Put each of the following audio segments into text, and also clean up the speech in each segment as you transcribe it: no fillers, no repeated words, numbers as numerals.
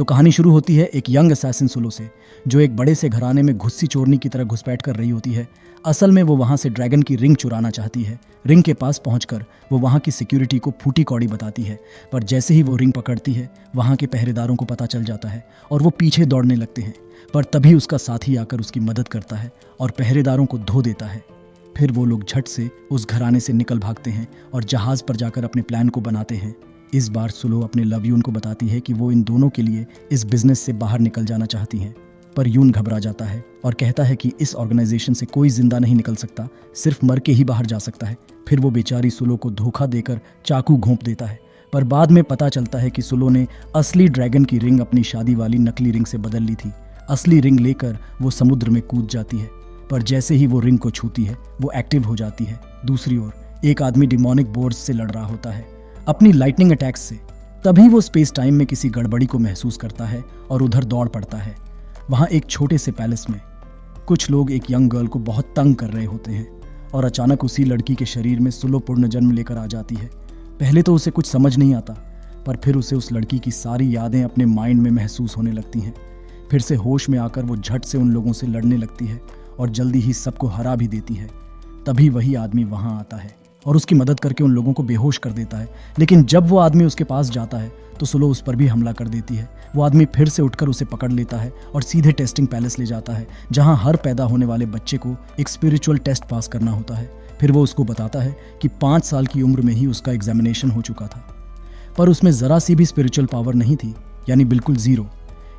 तो कहानी शुरू होती है एक यंग असैसिन सुलो से, जो एक बड़े से घराने में घुस्सी चोरनी की तरह घुसपैठ कर रही होती है। असल में वो वहाँ से ड्रैगन की रिंग चुराना चाहती है। रिंग के पास पहुंचकर वो वहाँ की सिक्योरिटी को फूटी कौड़ी बताती है, पर जैसे ही वो रिंग पकड़ती है वहाँ के पहरेदारों को पता चल जाता है और वो पीछे दौड़ने लगते हैं। पर तभी उसका साथी आकर उसकी मदद करता है और पहरेदारों को धो देता है। फिर वो लोग झट से उस घराने से निकल भागते हैं और जहाज पर जाकर अपने प्लान को बनाते हैं। इस बार सुलो अपने लव यून को बताती है कि वो इन दोनों के लिए इस बिजनेस से बाहर निकल जाना चाहती हैं, पर यून घबरा जाता है और कहता है कि इस ऑर्गेनाइजेशन से कोई जिंदा नहीं निकल सकता, सिर्फ मर के ही बाहर जा सकता है। फिर वो बेचारी सुलो को धोखा देकर चाकू घोंप देता है, पर बाद में पता चलता है कि सुलो ने असली ड्रैगन की रिंग अपनी शादी वाली नकली रिंग से बदल ली थी। असली रिंग लेकर वो समुद्र में कूद जाती है, पर जैसे ही वो रिंग को छूती है वो एक्टिव हो जाती है। दूसरी ओर एक आदमी डिमोनिक बोर्ड्स से लड़ रहा होता है अपनी लाइटनिंग अटैक्स से। तभी वो स्पेस टाइम में किसी गड़बड़ी को महसूस करता है और उधर दौड़ पड़ता है। वहाँ एक छोटे से पैलेस में कुछ लोग एक यंग गर्ल को बहुत तंग कर रहे होते हैं और अचानक उसी लड़की के शरीर में सुलो पूर्ण जन्म लेकर आ जाती है। पहले तो उसे कुछ समझ नहीं आता, पर फिर उसे उस लड़की की सारी यादें अपने माइंड में महसूस होने लगती हैं। फिर से होश में आकर वो झट से उन लोगों से लड़ने लगती है और जल्दी ही सबको हरा भी देती है। तभी वही आदमी वहाँ आता है और उसकी मदद करके उन लोगों को बेहोश कर देता है। लेकिन जब वो आदमी उसके पास जाता है तो सुलो उस पर भी हमला कर देती है। वो आदमी फिर से उठकर उसे पकड़ लेता है और सीधे टेस्टिंग पैलेस ले जाता है, जहाँ हर पैदा होने वाले बच्चे को एक स्पिरिचुअल टेस्ट पास करना होता है। फिर वो उसको बताता है कि 5 साल की उम्र में ही उसका एग्जामिनेशन हो चुका था, पर उसमें ज़रा सी भी स्पिरिचुअल पावर नहीं थी, यानी बिल्कुल ज़ीरो।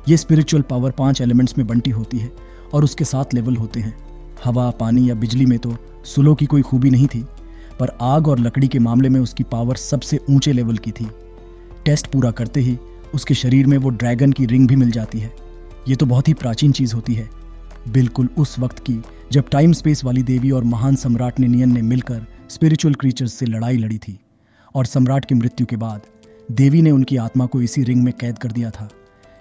ये स्पिरिचुअल पावर 5 एलिमेंट्स में बंटी होती है और उसके 7 लेवल होते हैं। हवा, पानी या बिजली में तो सुलो की कोई खूबी नहीं थी, पर आग और लकड़ी के मामले में उसकी पावर सबसे ऊंचे लेवल की थी। टेस्ट पूरा करते ही उसके शरीर में वो ड्रैगन की रिंग भी मिल जाती है। ये तो बहुत ही प्राचीन चीज़ होती है, बिल्कुल उस वक्त की जब टाइम स्पेस वाली देवी और महान सम्राट नियन ने मिलकर स्पिरिचुअल क्रीचर्स से लड़ाई लड़ी थी, और सम्राट की मृत्यु के बाद देवी ने उनकी आत्मा को इसी रिंग में कैद कर दिया था।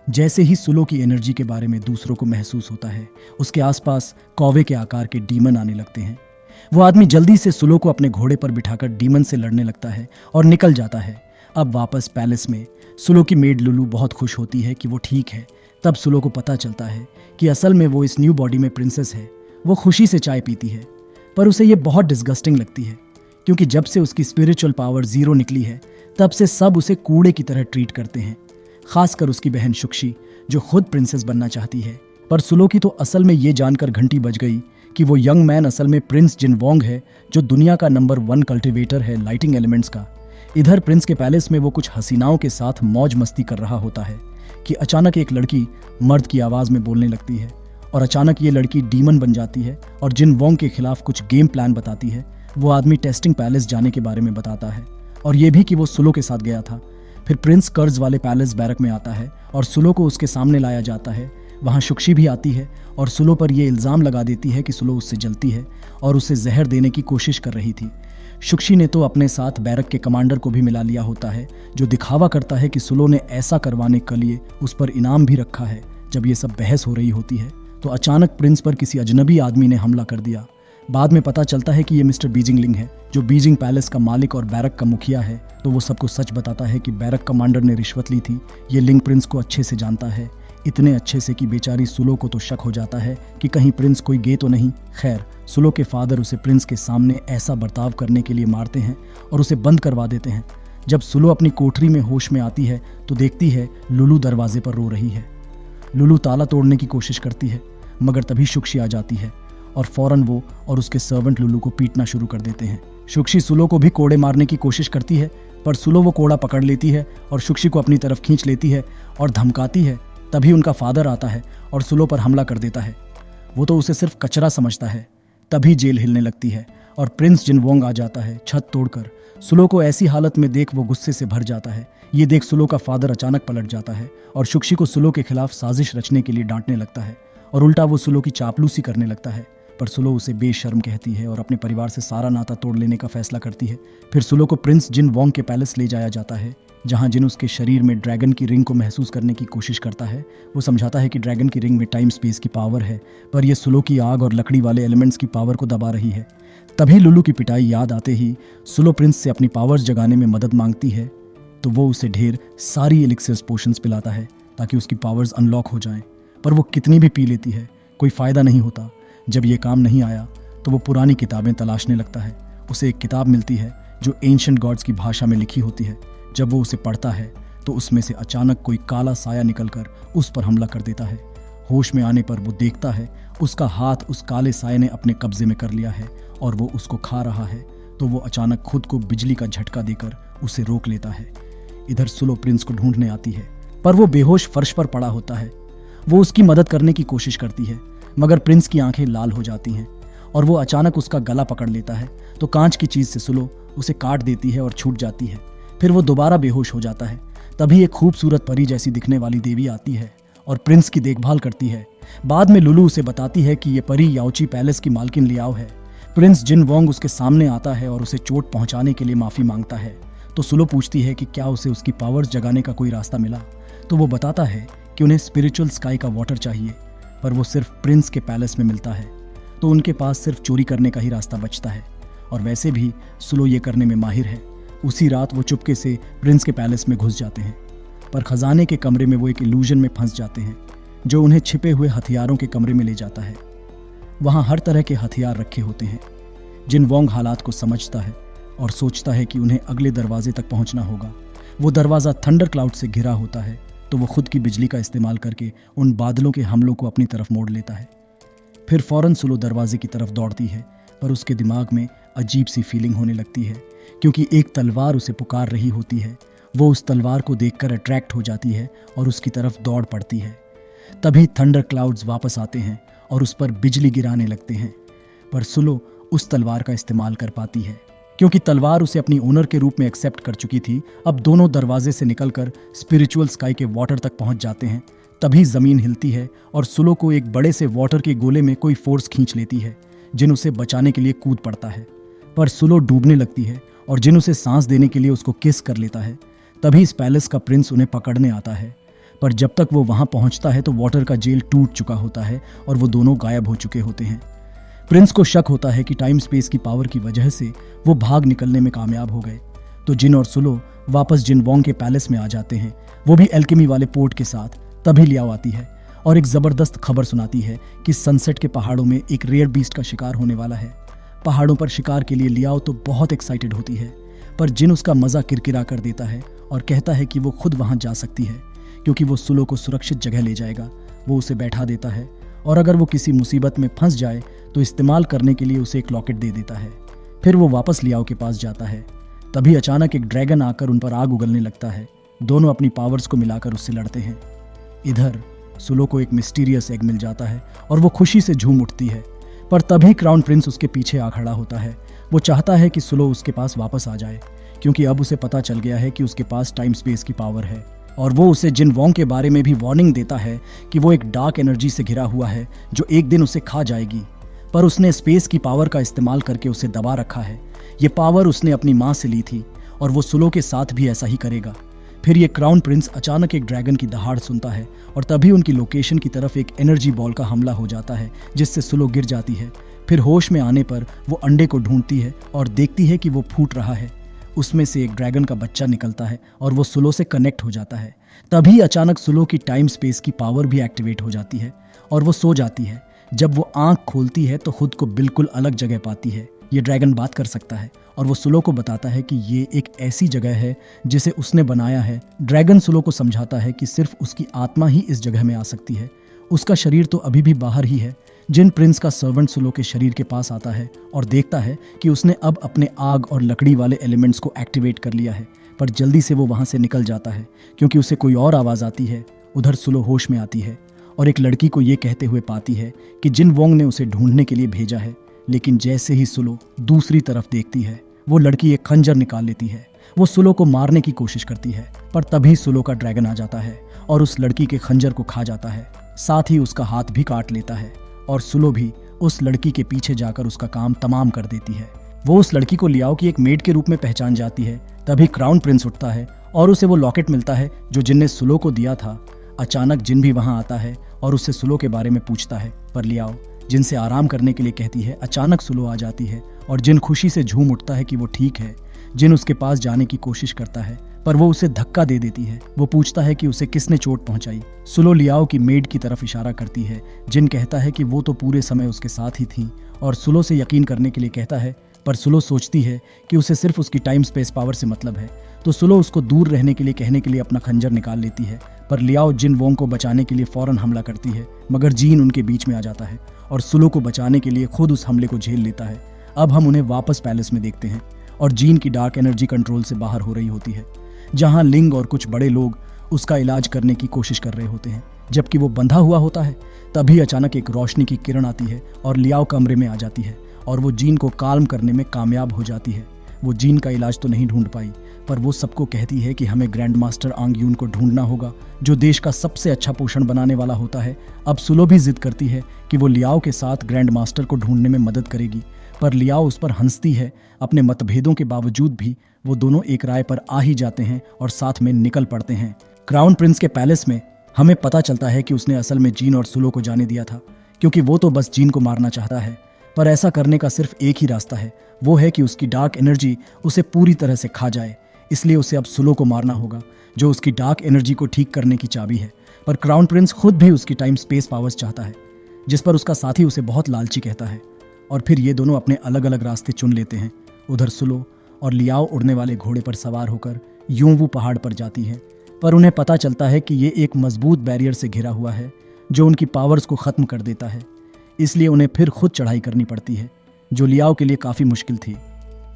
जैसे ही सुलो की एनर्जी के बारे में दूसरों को महसूस होता है, उसके आसपास कौवे के आकार के डीमन आने लगते हैं। वो आदमी जल्दी से सुलो को अपने घोड़े पर बिठाकर डीमन से लड़ने लगता है और निकल जाता है। अब वापस पैलेस में सुलो की मेड लुलू बहुत खुश होती है कि वो ठीक है। तब सुलो को पता चलता है कि असल में वो इस न्यू बॉडी में प्रिंसेस है। वो खुशी से चाय पीती है, पर उसे ये बहुत डिस्गस्टिंग लगती है, क्योंकि जब से उसकी स्पिरिचुअल पावर 0 निकली है तब से सब उसे कूड़े की तरह ट्रीट करते हैं, खासकर उसकी बहन शुक्षी, जो खुद प्रिंसेस बनना चाहती है। पर सुलो की तो असल में ये जानकर घंटी बज गई कि वो यंग मैन असल में प्रिंस जिन वोंग है, जो दुनिया का नंबर 1 कल्टिवेटर है लाइटिंग एलिमेंट्स का। इधर प्रिंस के पैलेस में वो कुछ हसीनाओं के साथ मौज मस्ती कर रहा होता है कि अचानक एक लड़की मर्द की आवाज़ में बोलने लगती है, और अचानक ये लड़की डीमन बन जाती है और जिन वोंग के खिलाफ कुछ गेम प्लान बताती है। वो आदमी टेस्टिंग पैलेस जाने के बारे में बताता है, और ये भी कि वो सुलो के साथ गया था। फिर प्रिंस कर्ज वाले पैलेस बैरक में आता है और सुलो को उसके सामने लाया जाता है। वहाँ शुक्षी भी आती है और सुलो पर यह इल्ज़ाम लगा देती है कि सुलो उससे जलती है और उसे जहर देने की कोशिश कर रही थी। शुक्षी ने तो अपने साथ बैरक के कमांडर को भी मिला लिया होता है, जो दिखावा करता है कि सुलो ने ऐसा करवाने के लिए उस पर इनाम भी रखा है। जब ये सब बहस हो रही होती है तो अचानक प्रिंस पर किसी अजनबी आदमी ने हमला कर दिया। बाद में पता चलता है कि ये मिस्टर बीजिंग लिंग है, जो बीजिंग पैलेस का मालिक और बैरक का मुखिया है। तो वो सबको सच बताता है कि बैरक कमांडर ने रिश्वत ली थी। ये लिंग प्रिंस को अच्छे से जानता है, इतने अच्छे से कि बेचारी सुलो को तो शक हो जाता है कि कहीं प्रिंस कोई गे तो नहीं। खैर, सुलो के फादर उसे प्रिंस के सामने ऐसा बर्ताव करने के लिए मारते हैं और उसे बंद करवा देते हैं। जब सुलो अपनी कोठरी में होश में आती है तो देखती है लुलू दरवाजे पर रो रही है। लुलू ताला तोड़ने की कोशिश करती है, मगर तभी शुक्षी आ जाती है और फौरन वो और उसके सर्वेंट लुलू को पीटना शुरू कर देते हैं। शुक्षी सुलो को भी कोड़े मारने की कोशिश करती है, पर सुलो वो कोड़ा पकड़ लेती है और शुक्षी को अपनी तरफ खींच लेती है और धमकाती है। तभी उनका फादर आता है और सुलो पर हमला कर देता है। वो तो उसे सिर्फ कचरा समझता है। तभी जेल हिलने लगती है और प्रिंस जिन वोंग आ जाता है छत तोड़कर। सुलो को ऐसी हालत में देख वो गुस्से से भर जाता है। ये देख सुलो का फादर अचानक पलट जाता है और शुक्षी को सुलो के खिलाफ साजिश रचने के लिए डांटने लगता है, और उल्टा वो सुलो की चापलूसी करने लगता है। पर सुलो उसे बेशर्म कहती है और अपने परिवार से सारा नाता तोड़ लेने का फैसला करती है। फिर सुलो को प्रिंस जिन वोंग के पैलेस ले जाया जाता है, जहां जिन उसके शरीर में ड्रैगन की रिंग को महसूस करने की कोशिश करता है। वो समझाता है कि ड्रैगन की रिंग में टाइम स्पेस की पावर है, पर यह सुलो की आग और लकड़ी वाले एलिमेंट्स की पावर को दबा रही है। तभी लुलू की पिटाई याद आते ही सुलो प्रिंस से अपनी पावर्स जगाने में मदद मांगती है, तो वो उसे ढेर सारी एलिक्सियर्स पोशंस पिलाता है, ताकि उसकी पावर्स अनलॉक हो जाएं। पर वो कितनी भी पी लेती है, कोई फ़ायदा नहीं होता। जब ये काम नहीं आया तो वो पुरानी किताबें तलाशने लगता है। उसे एक किताब मिलती है जो एंशिएंट गॉड्स की भाषा में लिखी होती है। जब वो उसे पढ़ता है तो उसमें से अचानक कोई काला साया निकलकर उस पर हमला कर देता है। होश में आने पर वो देखता है उसका हाथ उस काले साये ने अपने कब्जे में कर लिया है और वो उसको खा रहा है। तो वो अचानक खुद को बिजली का झटका देकर उसे रोक लेता है। इधर सुलो प्रिंस को ढूंढने आती है, पर वो बेहोश फर्श पर पड़ा होता है। वो उसकी मदद करने की कोशिश करती है, मगर प्रिंस की आंखें लाल हो जाती हैं और वो अचानक उसका गला पकड़ लेता है। तो कांच की चीज से सुलो उसे काट देती है और छूट जाती है। फिर वो दोबारा बेहोश हो जाता है। तभी एक खूबसूरत परी जैसी दिखने वाली देवी आती है और प्रिंस की देखभाल करती है। बाद में लुलू उसे बताती है कि ये परी याओची पैलेस की मालकिन लियाओ है। प्रिंस जिन वोंग उसके सामने आता है और उसे चोट पहुंचाने के लिए माफी मांगता है। तो सुलो पूछती है कि क्या उसे उसकी पावर्स जगाने का कोई रास्ता मिला। तो वो बताता है कि उन्हें स्पिरिचुअल स्काई का वाटर चाहिए, पर वो सिर्फ प्रिंस के पैलेस में मिलता है। तो उनके पास सिर्फ चोरी करने का ही रास्ता बचता है, और वैसे भी सुलो ये करने में माहिर है। उसी रात वो चुपके से प्रिंस के पैलेस में घुस जाते हैं, पर खजाने के कमरे में वो एक इल्यूजन में फंस जाते हैं जो उन्हें छिपे हुए हथियारों के कमरे में ले जाता है। वहाँ हर तरह के हथियार रखे होते हैं। जिन वोंग हालात को समझता है और सोचता है कि उन्हें अगले दरवाजे तक पहुंचना होगा। वो दरवाज़ा थंडर क्लाउड से घिरा होता है, तो वो खुद की बिजली का इस्तेमाल करके उन बादलों के हमलों को अपनी तरफ मोड़ लेता है। फिर फौरन सुलो दरवाजे की तरफ दौड़ती है, पर उसके दिमाग में अजीब सी फीलिंग होने लगती है, क्योंकि एक तलवार उसे पुकार रही होती है। वो उस तलवार को देखकर अट्रैक्ट हो जाती है और उसकी तरफ दौड़ पड़ती है। तभी थंडर क्लाउड्स वापस आते हैं और उस पर बिजली गिराने लगते हैं, पर सुलो उस तलवार का इस्तेमाल कर पाती है, क्योंकि तलवार उसे अपनी ओनर के रूप में एक्सेप्ट कर चुकी थी। अब दोनों दरवाजे से निकलकर स्पिरिचुअल स्काई के वाटर तक पहुंच जाते हैं। तभी जमीन हिलती है और सुलो को एक बड़े से वाटर के गोले में कोई फोर्स खींच लेती है। जिन उसे बचाने के लिए कूद पड़ता है, पर सुलो डूबने लगती है और जिन उसे सांस देने के लिए उसको किस कर लेता है। तभी इस पैलेस का प्रिंस उन्हें पकड़ने आता है, पर जब तक वो वहां पहुंचता है तो वाटर का जेल टूट चुका होता है और वो दोनों गायब हो चुके होते हैं। प्रिंस को शक होता है कि टाइम स्पेस की पावर की वजह से वो भाग निकलने में कामयाब हो गए। तो जिन और सुलो वापस जिन वोंग के पैलेस में आ जाते हैं, वो भी एल्केमी वाले पोर्ट के साथ। तभी लियाओ आती है और एक जबरदस्त खबर सुनाती है कि सनसेट के पहाड़ों में एक रेयर बीस्ट का शिकार होने वाला है। पहाड़ों पर शिकार के लिए लियाओ तो बहुत एक्साइटेड होती है, पर जिन उसका मजा किरकिरा कर देता है और कहता है कि वो खुद वहां जा सकती है, क्योंकि वो सुलो को सुरक्षित जगह ले जाएगा। वो उसे बैठा देता है और अगर वो किसी मुसीबत में फंस जाए तो इस्तेमाल करने के लिए उसे एक लॉकेट दे देता है। फिर वो वापस लियाओ के पास जाता है। तभी अचानक एक ड्रैगन आकर उन पर आग उगलने लगता है। दोनों अपनी पावर्स को मिलाकर उससे लड़ते हैं। इधर सुलो को एक मिस्टीरियस एग मिल जाता है और वो खुशी से झूम उठती है, पर तभी क्राउन प्रिंस उसके पीछे आ खड़ा होता है। वो चाहता है कि सुलो उसके पास वापस आ जाए, क्योंकि अब उसे पता चल गया है कि उसके पास टाइम स्पेस की पावर है, और वो उसे जिन वोंग के बारे में भी वार्निंग देता है कि वो एक डार्क एनर्जी से घिरा हुआ है जो एक दिन उसे खा जाएगी। पर उसने स्पेस की पावर का इस्तेमाल करके उसे दबा रखा है। ये पावर उसने अपनी माँ से ली थी और वो सुलो के साथ भी ऐसा ही करेगा। फिर ये क्राउन प्रिंस अचानक एक ड्रैगन की दहाड़ सुनता है और तभी उनकी लोकेशन की तरफ एक एनर्जी बॉल का हमला हो जाता है, जिससे सुलो गिर जाती है। फिर होश में आने पर वो अंडे को ढूंढती है और देखती है कि वो फूट रहा है। उसमें से एक ड्रैगन का बच्चा निकलता है और वो सुलो से कनेक्ट हो जाता है। तभी अचानक सुलो की टाइम स्पेस की पावर भी एक्टिवेट हो जाती है और वो सो जाती है। जब वो आंख खोलती है तो खुद को बिल्कुल अलग जगह पाती है। ये ड्रैगन बात कर सकता है और वो सुलो को बताता है कि ये एक ऐसी जगह है जिसे उसने बनाया है। ड्रैगन सुलो को समझाता है कि सिर्फ उसकी आत्मा ही इस जगह में आ सकती है, उसका शरीर तो अभी भी बाहर ही है। जिन प्रिंस का सर्वेंट सुलो के शरीर के पास आता है और देखता है कि उसने अब अपने आग और लकड़ी वाले एलिमेंट्स को एक्टिवेट कर लिया है, पर जल्दी से वो वहां से निकल जाता है क्योंकि उसे कोई और आवाज़ आती है। उधर सुलो होश में आती है और एक लड़की को ये कहते हुए पाती है कि जिन वोंग ने उसे ढूंढने के लिए भेजा है। लेकिन जैसे ही सुलो दूसरी तरफ देखती है, वो लड़की एक खंजर निकाल लेती है। वो सुलो को मारने की कोशिश करती है, पर तभी सुलो का ड्रैगन आ जाता है और उस लड़की के खंजर को खा जाता है, साथ ही उसका हाथ भी काट लेता है। और सुलो भी उस लड़की के पीछे जाकर उसका काम तमाम कर देती है। वो उस लड़की को लियाओ की एक मेड के रूप में पहचान जाती है। तभी क्राउन प्रिंस उठता है और उसे वो लॉकेट मिलता है जो जिन ने सुलो को दिया था। अचानक जिन भी वहां आता है और उससे सुलो के बारे में पूछता है, पर लियाओ जिन से आराम करने के लिए कहती है। अचानक सुलो आ जाती है और जिन खुशी से झूम उठता है कि वो ठीक है। जिन उसके पास जाने की कोशिश करता है, पर वो उसे धक्का दे देती है। वो पूछता है कि उसे किसने चोट पहुंचाई। सुलो लियाओ की मेड की तरफ इशारा करती है। जिन कहता है कि वो तो पूरे समय उसके साथ ही थी और सुलो से यकीन करने के लिए कहता है, पर सुलो सोचती है कि उसे सिर्फ उसकी टाइम स्पेस पावर से मतलब है। तो सुलो उसको दूर रहने के लिए कहने के लिए अपना खंजर निकाल लेती है, पर लियाओ जिन वोंग को बचाने के लिए फौरन हमला करती है, मगर जीन उनके बीच में आ जाता है और सुलो को बचाने के लिए खुद उस हमले को झेल लेता है। अब हम उन्हें वापस पैलेस में देखते हैं और जीन की डार्क एनर्जी कंट्रोल से बाहर हो रही होती है, जहां लिंग और कुछ बड़े लोग उसका इलाज करने की कोशिश कर रहे होते हैं। जबकि वो बंधा हुआ होता है, तभी अचानक एक रोशनी की किरण आती है और लियाओ कमरे में आ जाती है और वो जीन को काल्म करने में कामयाब हो जाती है। वो जीन का इलाज तो नहीं ढूंढ पाई, पर वो सबको कहती है कि हमें ग्रैंड मास्टर आंग यून को ढूंढना होगा, जो देश का सबसे अच्छा पोषण बनाने वाला होता है। अब सुलो भी जिद करती है कि वो लियाओ के साथ ग्रैंड मास्टर को ढूंढने में मदद करेगी, पर लियाओ उस पर हंसती है। अपने मतभेदों के बावजूद भी वो दोनों एक राय पर आ ही जाते हैं और साथ में निकल पड़ते हैं। क्राउन प्रिंस के पैलेस में हमें पता चलता है कि उसने असल में जीन और सुलो को जाने दिया था, क्योंकि वो तो बस जीन को मारना चाहता है। पर ऐसा करने का सिर्फ एक ही रास्ता है, वो है कि उसकी डार्क एनर्जी उसे पूरी तरह से खा जाए। इसलिए उसे अब सुलो को मारना होगा, जो उसकी डार्क एनर्जी को ठीक करने की चाबी है। पर क्राउन प्रिंस खुद भी उसकी टाइम स्पेस पावर्स चाहता है, जिस पर उसका साथी उसे बहुत लालची कहता है। और फिर ये दोनों अपने अलग अलग रास्ते चुन लेते हैं। उधर सुलो और लियाओ उड़ने वाले घोड़े पर सवार होकर यूंवू पहाड़ पर जाती है, पर उन्हें पता चलता है कि ये एक मजबूत बैरियर से घिरा हुआ है, जो उनकी पावर्स को खत्म कर देता है। इसलिए उन्हें फिर खुद चढ़ाई करनी पड़ती है, जो लियाओ के लिए काफ़ी मुश्किल थी।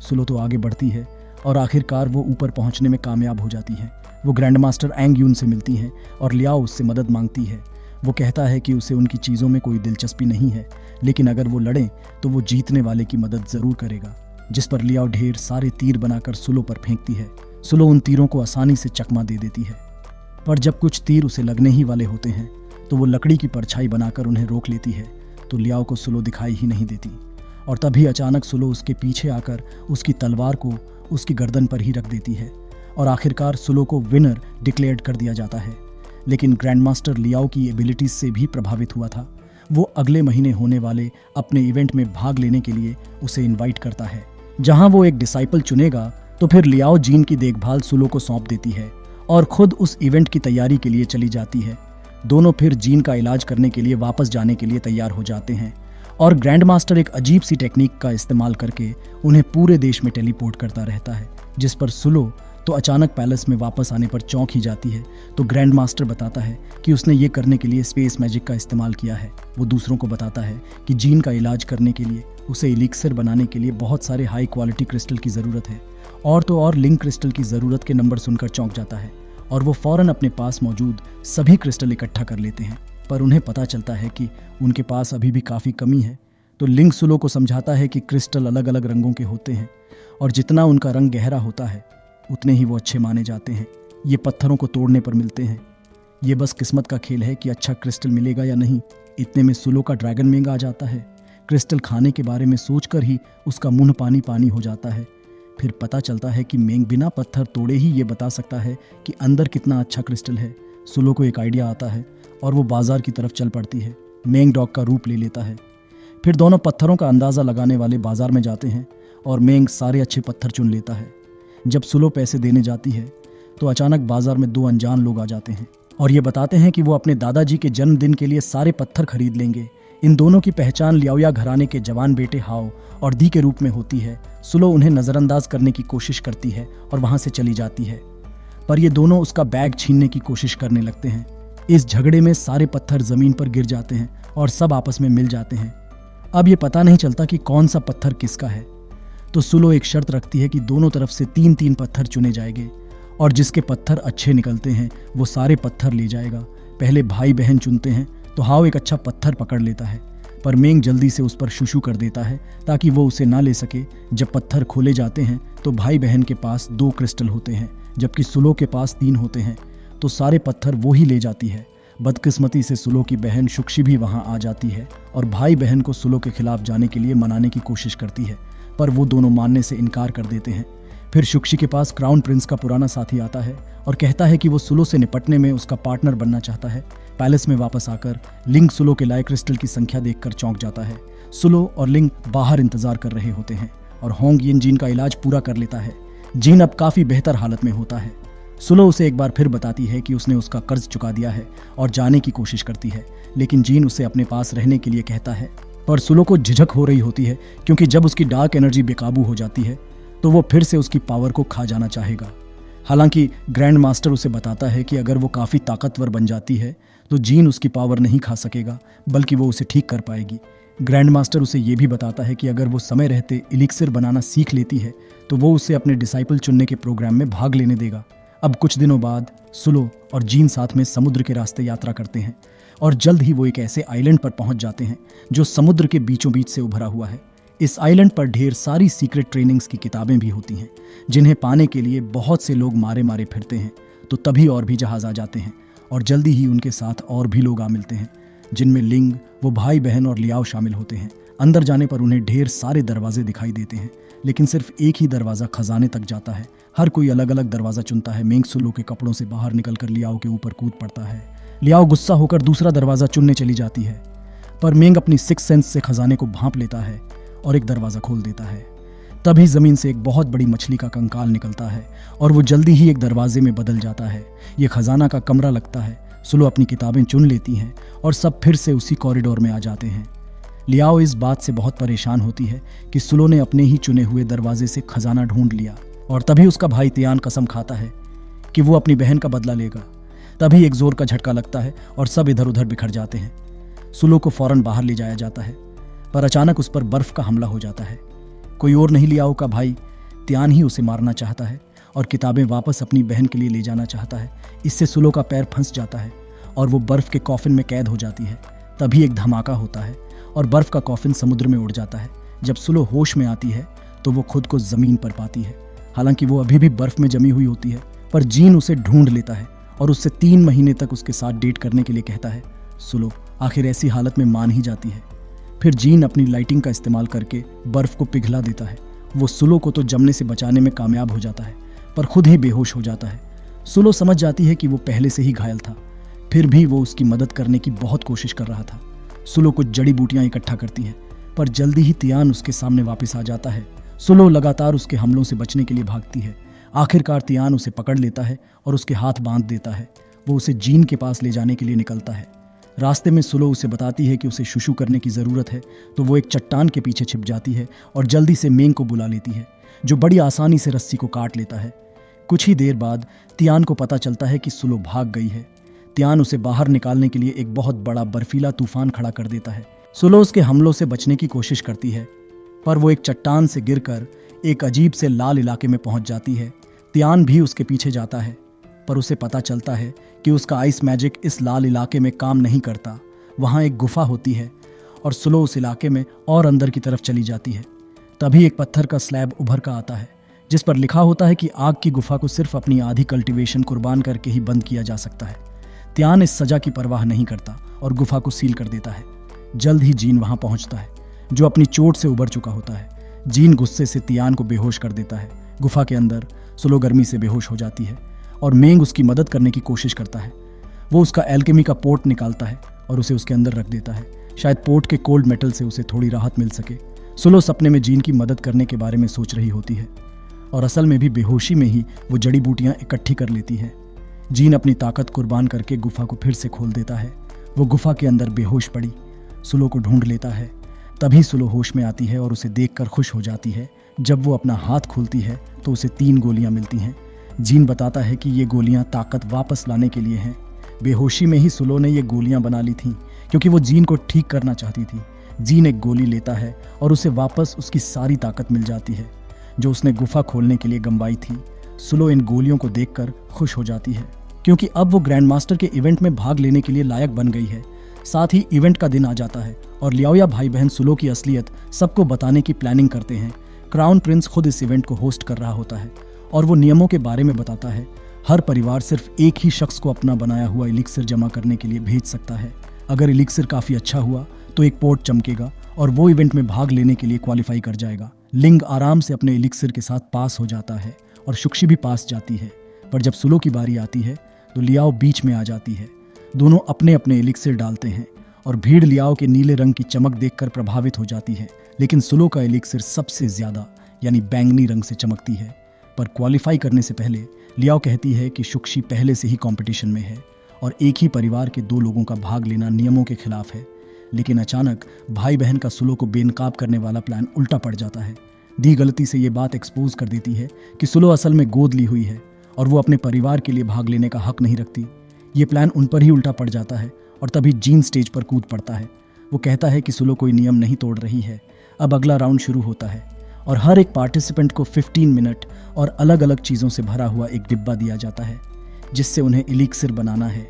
सुलो तो आगे बढ़ती है और आखिरकार वो ऊपर पहुंचने में कामयाब हो जाती है। वो ग्रैंड मास्टर एंग यून से मिलती हैं और लियाओ उससे मदद मांगती है। वो कहता है कि उसे उनकी चीज़ों में कोई दिलचस्पी नहीं है, लेकिन अगर वो लड़ें तो वो जीतने वाले की मदद ज़रूर करेगा, जिस पर लियाओ ढेर सारे तीर बनाकर सुलो पर फेंकती है। सुलो उन तीरों को आसानी से चकमा दे देती है, पर जब कुछ तीर उसे लगने ही वाले होते हैं तो वो लकड़ी की परछाई बनाकर उन्हें रोक लेती है। तो लियाओ को सुलो दिखाई ही नहीं देती और तभी अचानक सुलो उसके पीछे आकर उसकी तलवार को उसकी गर्दन पर ही रख देती है और आखिरकार सुलो को विनर डिक्लेयर्ड कर दिया जाता है। लेकिन ग्रैंड मास्टर लियाओ की एबिलिटीज से भी प्रभावित हुआ था। वो अगले महीने होने वाले अपने इवेंट में भाग लेने के लिए उसे इनवाइट करता है, जहां वो एक डिसाइपल चुनेगा। तो फिर लियाओ जीन की देखभाल सुलो को सौंप देती है और खुद उस इवेंट की तैयारी के लिए चली जाती है। दोनों फिर जीन का इलाज करने के लिए वापस जाने के लिए तैयार हो जाते हैं और ग्रैंड मास्टर एक अजीब सी टेक्निक का इस्तेमाल करके उन्हें पूरे देश में टेलीपोर्ट करता रहता है, जिस पर सुलो तो अचानक पैलेस में वापस आने पर चौंक ही जाती है। तो ग्रैंड मास्टर बताता है कि उसने ये करने के लिए स्पेस मैजिक का इस्तेमाल किया है। वो दूसरों को बताता है कि जीन का इलाज करने के लिए उसे एलिक्सर बनाने के लिए बहुत सारे हाई क्वालिटी क्रिस्टल की ज़रूरत है, और तो और लिंक क्रिस्टल की ज़रूरत के नंबर सुनकर चौंक जाता है और वो फ़ौरन अपने पास मौजूद सभी क्रिस्टल इकट्ठा कर लेते हैं। पर उन्हें पता चलता है कि उनके पास अभी भी काफ़ी कमी है। तो लिंक सुलो को समझाता है कि क्रिस्टल अलग अलग रंगों के होते हैं और जितना उनका रंग गहरा होता है उतने ही वो अच्छे माने जाते हैं। ये पत्थरों को तोड़ने पर मिलते हैं। ये बस किस्मत का खेल है कि अच्छा क्रिस्टल मिलेगा या नहीं। इतने में सुलो का ड्रैगन मेंग आ जाता है। क्रिस्टल खाने के बारे में सोचकर ही उसका मुंह पानी पानी हो जाता है। फिर पता चलता है कि मेंग बिना पत्थर तोड़े ही ये बता सकता है कि अंदर कितना अच्छा क्रिस्टल है। सुलो को एक आइडिया आता है और वो बाजार की तरफ चल पड़ती है। मेंग डॉग का रूप ले लेता है। फिर दोनों पत्थरों का अंदाज़ा लगाने वाले बाजार में जाते हैं और मेंग सारे अच्छे पत्थर चुन लेता है। जब सुलो पैसे देने जाती है तो अचानक बाजार में दो अनजान लोग आ जाते हैं और ये बताते हैं कि वो अपने दादाजी के जन्मदिन के लिए सारे पत्थर खरीद लेंगे। इन दोनों की पहचान लियाओया घराने के जवान बेटे हाओ और दी के रूप में होती है। सुलो उन्हें नज़रअंदाज करने की कोशिश करती है और वहाँ से चली जाती है, पर ये दोनों उसका बैग छीनने की कोशिश करने लगते हैं। इस झगड़े में सारे पत्थर ज़मीन पर गिर जाते हैं और सब आपस में मिल जाते हैं। अब ये पता नहीं चलता कि कौन सा पत्थर किसका है। तो सुलो एक शर्त रखती है कि दोनों तरफ से 3-3 पत्थर चुने जाएंगे और जिसके पत्थर अच्छे निकलते हैं वो सारे पत्थर ले जाएगा। पहले भाई बहन चुनते हैं तो हाओ एक अच्छा पत्थर पकड़ लेता है, पर मेंग जल्दी से उस पर शुशु कर देता है ताकि वो उसे ना ले सके। जब पत्थर खोले जाते हैं तो भाई बहन के पास 2 क्रिस्टल होते हैं, जबकि सुलो के पास 3 होते हैं। तो सारे पत्थर वो ही ले जाती है। बदकिस्मती से सुलो की बहन शुक्षी भी वहाँ आ जाती है और भाई बहन को सुलो के खिलाफ जाने के लिए मनाने की कोशिश करती है, पर वो दोनों मानने से इनकार कर देते हैं। फिर शुक्षी के पास क्राउन प्रिंस का पुराना साथी आता है और कहता है कि वो सुलो से निपटने में उसका पार्टनर बनना चाहता है। पैलेस में वापस आकर लिंग सुलो के लाए क्रिस्टल की संख्या देखकर चौंक जाता है। सुलो और लिंग बाहर इंतजार कर रहे होते हैं और होंग यिन जीन का इलाज पूरा कर लेता है। जीन अब काफी बेहतर हालत में होता है सुलो उसे एक बार फिर बताती है कि उसने उसका कर्ज चुका दिया है और जाने की कोशिश करती है, लेकिन जीन उसे अपने पास रहने के लिए कहता है। पर सुलो को झिझक हो रही होती है, क्योंकि जब उसकी डार्क एनर्जी बेकाबू हो जाती है तो वो फिर से उसकी पावर को खा जाना चाहेगा। हालांकि ग्रैंड मास्टर उसे बताता है कि अगर वो काफ़ी ताकतवर बन जाती है तो जीन उसकी पावर नहीं खा सकेगा, बल्कि वो उसे ठीक कर पाएगी। ग्रैंड मास्टर उसे ये भी बताता है कि अगर वो समय रहते एलिक्सिर बनाना सीख लेती है तो वो उसे अपने डिसाइपल चुनने के प्रोग्राम में भाग लेने देगा। अब कुछ दिनों बाद सुलो और जीन साथ में समुद्र के रास्ते यात्रा करते हैं और जल्द ही वो एक ऐसे आइलैंड पर पहुंच जाते हैं जो समुद्र के बीचों बीच से उभरा हुआ है। इस आइलैंड पर ढेर सारी सीक्रेट ट्रेनिंग्स की किताबें भी होती हैं, जिन्हें पाने के लिए बहुत से लोग मारे मारे फिरते हैं। तो तभी और भी जहाज आ जाते हैं और जल्दी ही उनके साथ और भी लोग आ मिलते हैं, जिनमें लिंग, वो भाई बहन और लियाओ शामिल होते हैं। अंदर जाने पर उन्हें ढेर सारे दरवाजे दिखाई देते हैं, लेकिन सिर्फ एक ही दरवाजा खजाने तक जाता है। हर कोई अलग अलग दरवाजा चुनता है। मेंग सुलो के कपड़ों से बाहर निकलकर लियाओ के ऊपर कूद पड़ता है। लियाओ गुस्सा होकर दूसरा दरवाजा चुनने चली जाती है, पर मेंग अपनी सिक्स सेंस से खजाने को भांप लेता है और एक दरवाजा खोल देता है। तभी जमीन से एक बहुत बड़ी मछली का कंकाल निकलता है और वो जल्दी ही एक दरवाजे में बदल जाता है। ये खजाना का कमरा लगता है। सुलो अपनी किताबें चुन लेती हैं और सब फिर से उसी कॉरिडोर में आ जाते हैं। लियाओ इस बात से बहुत परेशान होती है कि सुलो ने अपने ही चुने हुए दरवाजे से खजाना ढूंढ लिया, और तभी उसका भाई तियान कसम खाता है कि वो अपनी बहन का बदला लेगा। तभी एक जोर का झटका लगता है और सब इधर उधर बिखर जाते हैं। सुलो को फौरन बाहर ले जाया जाता है, पर अचानक उस पर बर्फ का हमला हो जाता है। कोई और नहीं, लियाओ का भाई तियान ही उसे मारना चाहता है और किताबें वापस अपनी बहन के लिए ले जाना चाहता है। इससे सुलो का पैर फंस जाता है और वो बर्फ के कॉफिन में कैद हो जाती है। तभी एक धमाका होता है और बर्फ का कॉफिन समुद्र में उड़ जाता है। जब सुलो होश में आती है तो वो खुद को जमीन पर पाती है। हालांकि वो अभी भी बर्फ में जमी हुई होती है, पर जीन उसे ढूंढ लेता है और उससे 3 महीने तक उसके साथ डेट करने के लिए कहता है। सुलो आखिर ऐसी हालत में मान ही जाती है। फिर जीन अपनी लाइटिंग का इस्तेमाल करके बर्फ को पिघला देता है। वो सुलो को तो जमने से बचाने में कामयाब हो जाता है, पर खुद ही बेहोश हो जाता है। सुलो समझ जाती है कि वो पहले से ही घायल था, फिर भी वो उसकी मदद करने की बहुत कोशिश कर रहा था। सुलो कुछ जड़ी बूटियां इकट्ठा करती है, पर जल्दी ही तियान उसके सामने वापस आ जाता है। सुलो लगातार उसके हमलों से बचने के लिए भागती है। आखिरकार तियान उसे पकड़ लेता है और उसके हाथ बांध देता है। वो उसे जीन के पास ले जाने के लिए निकलता है। रास्ते में सुलो उसे बताती है कि उसे शुशु करने की ज़रूरत है, तो वो एक चट्टान के पीछे छिप जाती है और जल्दी से मेंग को बुला लेती है, जो बड़ी आसानी से रस्सी को काट लेता है। कुछ ही देर बाद तियान को पता चलता है कि सुलो भाग गई है। तियान उसे बाहर निकालने के लिए एक बहुत बड़ा बर्फीला तूफान खड़ा कर देता है। सुलो उसके हमलों से बचने की कोशिश करती है, पर वो एक चट्टान से गिरकर एक अजीब से लाल इलाके में पहुंच जाती है। तियान भी उसके पीछे जाता है, पर उसे पता चलता है कि उसका आइस मैजिक इस लाल इलाके में काम नहीं करता। वहाँ एक गुफा होती है और सुलो उस इलाके में और अंदर की तरफ चली जाती है। तभी एक पत्थर का स्लैब उभर का आता है, जिस पर लिखा होता है कि आग की गुफा को सिर्फ अपनी आधी कल्टीवेशन कुर्बान करके ही बंद किया जा सकता है। तियान इस सजा की परवाह नहीं करता और गुफा को सील कर देता है। जल्द ही जीन वहां पहुंचता है, जो अपनी चोट से उबर चुका होता है। जीन गुस्से से तियान को बेहोश कर देता है। गुफा के अंदर सुलो गर्मी से बेहोश हो जाती है और मेंग उसकी मदद करने की कोशिश करता है। वो उसका एल्केमी का पोर्ट निकालता है और उसे उसके अंदर रख देता है, शायद पोर्ट के कोल्ड मेटल से उसे थोड़ी राहत मिल सके। सुलो सपने में जीन की मदद करने के बारे में सोच रही होती है और असल में भी बेहोशी में ही वो जड़ी बूटियां इकट्ठी कर लेती है। जीन अपनी ताकत कुर्बान करके गुफा को फिर से खोल देता है। वो गुफा के अंदर बेहोश पड़ी सुलो को ढूंढ लेता है। तभी सुलो होश में आती है और उसे देखकर खुश हो जाती है। जब वो अपना हाथ खोलती है तो उसे 3 गोलियां मिलती हैं। जीन बताता है कि ये गोलियां ताकत वापस लाने के लिए हैं। बेहोशी में ही सुलो ने ये गोलियां बना ली थीं, क्योंकि वो जीन को ठीक करना चाहती थी। जीन एक गोली लेता है और उसे वापस उसकी सारी ताकत मिल जाती है, जो उसने गुफा खोलने के लिए गंवाई थी। सुलो इन गोलियों को देखकर खुश हो जाती है, क्योंकि अब वो ग्रैंड मास्टर के इवेंट में भाग लेने के लिए लायक बन गई है। साथ ही इवेंट का दिन आ जाता है और लियाओया भाई बहन सुलो की असलियत सबको बताने की प्लानिंग करते हैं। क्राउन प्रिंस खुद इस इवेंट को होस्ट कर रहा होता है और वो नियमों के बारे में बताता है। हर परिवार सिर्फ एक ही शख्स को अपना बनाया हुआ एलिक्सिर जमा करने के लिए भेज सकता है। अगर एलिक्सिर काफ़ी अच्छा हुआ तो एक पोर्ट चमकेगा और वो इवेंट में भाग लेने के लिए क्वालिफाई कर जाएगा। लिंग आराम से अपने एलिक्सिर के साथ पास हो जाता है और शुक्षी भी पास जाती है, पर जब सुलो की बारी आती है तो लियाओ बीच में आ जाती है। दोनों अपने अपने एलिक्सिर डालते हैं और भीड़ लियाओ के नीले रंग की चमक देखकर प्रभावित हो जाती है, लेकिन सुलो का एलिक्सिर सबसे ज्यादा यानी बैंगनी रंग से चमकती है। पर क्वालिफाई करने से पहले लियाओ कहती है कि शुक्षी पहले से ही कंपटीशन में है और एक ही परिवार के दो लोगों का भाग लेना नियमों के खिलाफ है। लेकिन अचानक भाई बहन का सुलो को बेनकाब करने वाला प्लान उल्टा पड़ जाता है। दी गलती से ये बात एक्सपोज कर देती है कि सुलो असल में गोद ली हुई है और वो अपने परिवार के लिए भाग लेने का हक नहीं रखती। ये प्लान उन पर ही उल्टा पड़ जाता है और तभी जीन स्टेज पर कूद पड़ता है। वो कहता है कि सुलो कोई नियम नहीं तोड़ रही है। अब अगला राउंड शुरू होता है और हर एक पार्टिसिपेंट को 15 मिनट और अलग अलग चीज़ों से भरा हुआ एक डिब्बा दिया जाता है जिससे उन्हें इलिक्सिर बनाना है।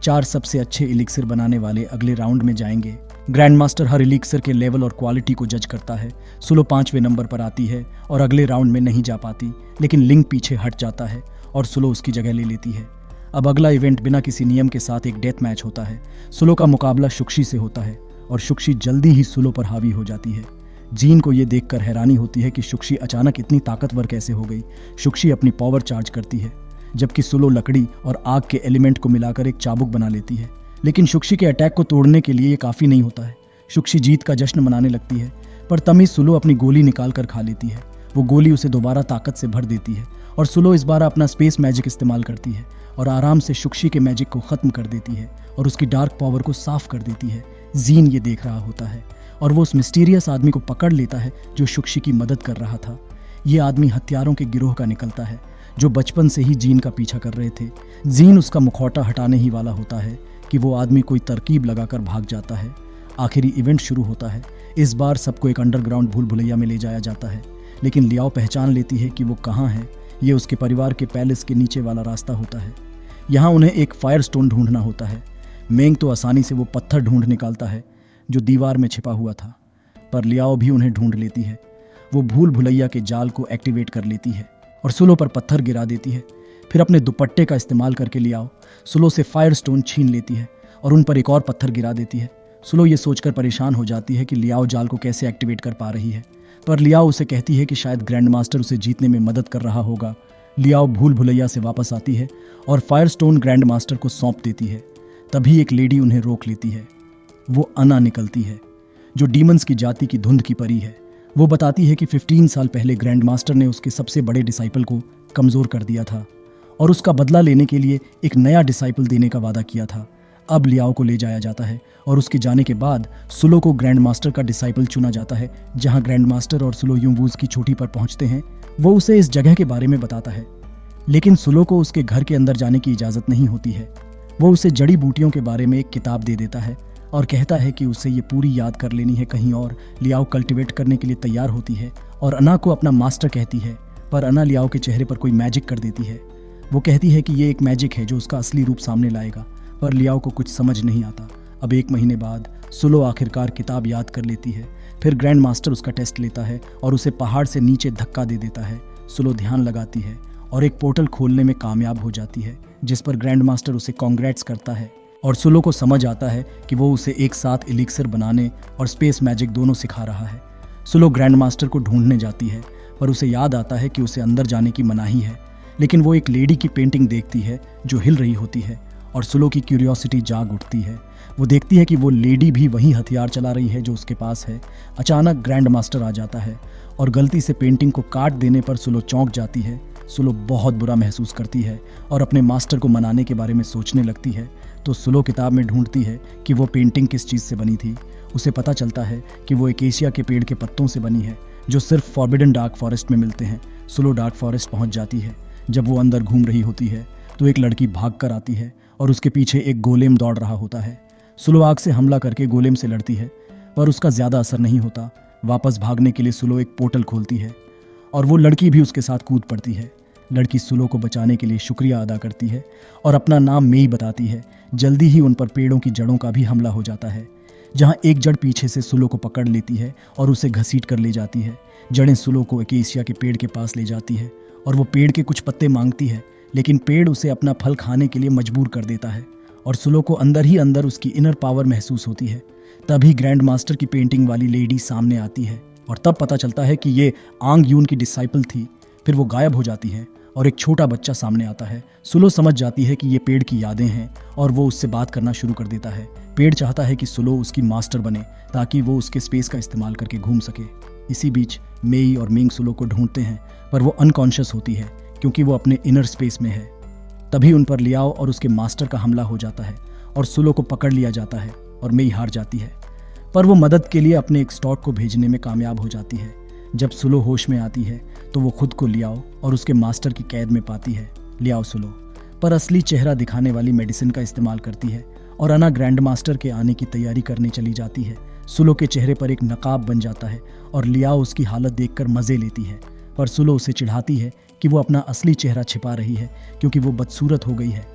4 सबसे अच्छे इलिक्सिर बनाने वाले अगले राउंड में जाएंगे। ग्रैंड मास्टर हर इलिक्सिर के लेवल और क्वालिटी को जज करता है। सुलो 5वें नंबर पर आती है और अगले राउंड में नहीं जा पाती, लेकिन लिंक पीछे हट जाता है और सुलो उसकी जगह ले लेती है। अब अगला इवेंट बिना किसी नियम के साथ एक डेथ मैच होता है। सुलो का मुकाबला शुक्षी से होता है और शुक्षी जल्दी ही सुलो पर हावी हो जाती है। जीन को यह देखकर हैरानी होती है कि शुक्षी अचानक इतनी ताकतवर कैसे हो गई। शुक्षी अपनी पावर चार्ज करती है जबकि सुलो लकड़ी और आग के एलिमेंट को मिलाकर एक चाबुक बना लेती है। लेकिन शुक्षी के अटैक को तोड़ने के लिए ये काफ़ी नहीं होता है। शुक्षी जीत का जश्न मनाने लगती है पर तभी सुलो अपनी गोली निकाल कर खा लेती है। वो गोली उसे दोबारा ताकत से भर देती है और सुलो इस बार अपना स्पेस मैजिक इस्तेमाल करती है और आराम से शुक्षी के मैजिक को ख़त्म कर देती है और उसकी डार्क पावर को साफ कर देती है। जीन ये देख रहा होता है और वो उस मिस्टीरियस आदमी को पकड़ लेता है जो शुक्षी की मदद कर रहा था। ये आदमी हथियारों के गिरोह का निकलता है जो बचपन से ही जीन का पीछा कर रहे थे। जीन उसका मुखौटा हटाने ही वाला होता है कि वो आदमी कोई तरकीब लगाकर भाग जाता है। आखिरी इवेंट शुरू होता है। इस बार सबको एक अंडरग्राउंड भूल भुलैया में ले जाया जाता है, लेकिन लियाओ पहचान लेती है कि वो कहाँ है। ये उसके परिवार के पैलेस के नीचे वाला रास्ता होता है। यहाँ उन्हें एक फायर स्टोन ढूंढना होता है। मेंग तो आसानी से वो पत्थर ढूंढ निकालता है जो दीवार में छिपा हुआ था, पर लियाओ भी उन्हें ढूंढ लेती है। वो भूल भुलैया के जाल को एक्टिवेट कर लेती है और सुलो पर पत्थर गिरा देती है। फिर अपने दुपट्टे का इस्तेमाल करके लियाओ सुलो से फायर स्टोन छीन लेती है और उन पर एक और पत्थर गिरा देती है। सुलो ये सोचकर परेशान हो जाती है कि लियाओ जाल को कैसे एक्टिवेट कर पा रही है, पर लियाओ उसे कहती है कि शायद ग्रैंड मास्टर उसे जीतने में मदद कर रहा होगा। लियाओ भूल भुलैया से वापस आती है और फायर स्टोन ग्रैंड मास्टर को सौंप देती है। तभी एक लेडी उन्हें रोक लेती है। वो अना निकलती है जो डीमंस की जाति की धुंध की परी है। वो बताती है कि 15 साल पहले ग्रैंड मास्टर ने उसके सबसे बड़े डिसाइपल को कमज़ोर कर दिया था और उसका बदला लेने के लिए एक नया डिसाइपल देने का वादा किया था। अब लियाओ को ले जाया जाता है और उसके जाने के बाद सुलो को ग्रैंड मास्टर का डिसाइपल चुना जाता है। जहां ग्रैंड मास्टर और सुलो यूंवूज की चोटी पर पहुंचते हैं, वो उसे इस जगह के बारे में बताता है, लेकिन सुलो को उसके घर के अंदर जाने की इजाज़त नहीं होती है। वो उसे जड़ी बूटियों के बारे में एक किताब दे देता है और कहता है कि उसे ये पूरी याद कर लेनी है कहीं और। लियाओ कल्टिवेट करने के लिए तैयार होती है और अना को अपना मास्टर कहती है, पर अना लियाओ के चेहरे पर कोई मैजिक कर देती है। वो कहती है कि ये एक मैजिक है जो उसका असली रूप सामने लाएगा, पर लियाओ को कुछ समझ नहीं आता। अब 1 महीने बाद सुलो आखिरकार किताब याद कर लेती है। फिर ग्रैंड मास्टर उसका टेस्ट लेता है और उसे पहाड़ से नीचे धक्का दे देता है। सुलो ध्यान लगाती है और एक पोर्टल खोलने में कामयाब हो जाती है, जिस पर ग्रैंड मास्टर उसे कॉन्ग्रेट्स करता है और सुलो को समझ आता है कि वो उसे एक साथ इलिक्सर बनाने और स्पेस मैजिक दोनों सिखा रहा है। सुलो ग्रैंड मास्टर को ढूंढने जाती है, पर उसे याद आता है कि उसे अंदर जाने की मनाही है। लेकिन वो एक लेडी की पेंटिंग देखती है जो हिल रही होती है और सुलो की क्यूरियोसिटी जाग उठती है। वो देखती है कि वो लेडी भी वही हथियार चला रही है जो उसके पास है। अचानक ग्रैंड मास्टर आ जाता है और गलती से पेंटिंग को काट देने पर सुलो चौंक जाती है। सुलो बहुत बुरा महसूस करती है और अपने मास्टर को मनाने के बारे में सोचने लगती है। तो सुलो किताब में ढूंढती है कि वो पेंटिंग किस चीज़ से बनी थी। उसे पता चलता है कि वो एकेशिया के पेड़ के पत्तों से बनी है जो सिर्फ फॉरबिडन डार्क फॉरेस्ट में मिलते हैं। सुलो डार्क फॉरेस्ट पहुंच जाती है। जब वो अंदर घूम रही होती है तो एक लड़की भाग कर आती है और उसके पीछे एक गोलेम दौड़ रहा होता है। सुलो आग से हमला करके गोलेम से लड़ती है, पर उसका ज़्यादा असर नहीं होता। वापस भागने के लिए सुलो एक पोर्टल खोलती है और वो लड़की भी उसके साथ कूद पड़ती है। लड़की सुलो को बचाने के लिए शुक्रिया अदा करती है और अपना नाम मेई बताती है। जल्दी ही उन पर पेड़ों की जड़ों का भी हमला हो जाता है, जहां एक जड़ पीछे से सुलो को पकड़ लेती है और उसे घसीट कर ले जाती है। जड़ें सुलो को एकेशिया के पेड़ के पास ले जाती है और वो पेड़ के कुछ पत्ते मांगती है, लेकिन पेड़ उसे अपना फल खाने के लिए मजबूर कर देता है और सुलो को अंदर ही अंदर उसकी इनर पावर महसूस होती है। तभी ग्रैंड मास्टर की पेंटिंग वाली लेडी सामने आती है और तब पता चलता है कि ये आंग यून की डिसाइपल थी। फिर वो गायब हो जाती है और एक छोटा बच्चा सामने आता है। सुलो समझ जाती है कि ये पेड़ की यादें हैं और वो उससे बात करना शुरू कर देता है। पेड़ चाहता है कि सुलो उसकी मास्टर बने ताकि वो उसके स्पेस का इस्तेमाल करके घूम सके। इसी बीच मेई और मिंग सुलो को ढूंढते हैं, पर वो अनकॉन्शियस होती है क्योंकि वो अपने इनर स्पेस में है। तभी उन पर लियाओ और उसके मास्टर का हमला हो जाता है और सुलो को पकड़ लिया जाता है और मेई हार जाती है। पर वो मदद के लिए अपने एक स्टॉक को भेजने में कामयाब हो जाती है। जब सुलो होश में आती है तो वो खुद को लियाओ और उसके मास्टर की कैद में पाती है। लियाओ सुलो पर असली चेहरा दिखाने वाली मेडिसिन का इस्तेमाल करती है और अना ग्रैंड मास्टर के आने की तैयारी करने चली जाती है। सुलो के चेहरे पर एक नकाब बन जाता है और लियाओ उसकी हालत देखकर मजे लेती है, पर सुलो उसे चिढ़ाती है कि वो अपना असली चेहरा छिपा रही है क्योंकि वो बदसूरत हो गई है।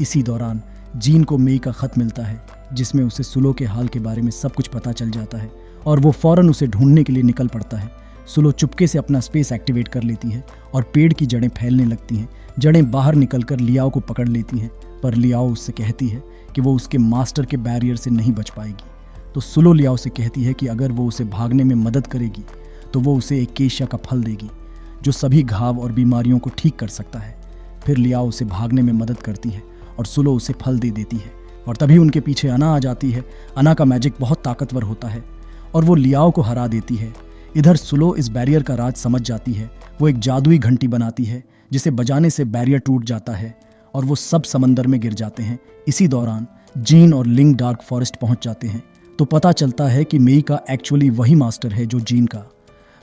इसी दौरान जीन को मेई का खत मिलता है जिसमें उसे सुलो के हाल के बारे में सब कुछ पता चल जाता है और वो फौरन उसे ढूंढने के लिए निकल पड़ता है। सुलो चुपके से अपना स्पेस एक्टिवेट कर लेती है और पेड़ की जड़ें फैलने लगती हैं। जड़ें बाहर निकलकर लियाओ को पकड़ लेती हैं, पर लियाओ उससे कहती है कि वो उसके मास्टर के बैरियर से नहीं बच पाएगी। तो सुलो लियाओ से कहती है कि अगर वो उसे भागने में मदद करेगी तो वो उसे एक केशिया का फल देगी जो सभी घाव और बीमारियों को ठीक कर सकता है। फिर लियाओ उसे भागने में मदद करती है और सुलो उसे फल दे देती है और तभी उनके पीछे अना आ जाती है। अना का मैजिक बहुत ताकतवर होता है और वो लियाओ को हरा देती है। इधर सुलो इस बैरियर का राज समझ जाती है। वो एक जादुई घंटी बनाती है जिसे बजाने से बैरियर टूट जाता है और वो सब समंदर में गिर जाते हैं। इसी दौरान जीन और लिंग डार्क फॉरेस्ट पहुंच जाते हैं तो पता चलता है कि मेई का एक्चुअली वही मास्टर है जो जीन का,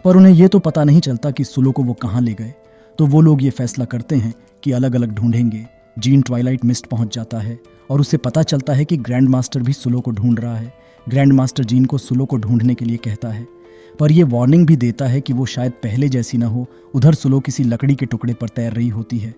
पर उन्हें ये तो पता नहीं चलता कि सुलो को वो कहाँ ले गए। तो वो लोग ये फैसला करते हैं कि अलग अलग ढूंढेंगे। जीन ट्वाइलाइट मिस्ट पहुंच जाता है और उसे पता चलता है कि ग्रैंड मास्टर भी सुलो को ढूंढ रहा है। ग्रैंड मास्टर जीन को सुलो को ढूंढने के लिए कहता है, पर यह वार्निंग भी देता है कि वो शायद पहले जैसी ना हो। उधर सुलो किसी लकड़ी के टुकड़े पर तैर रही होती है।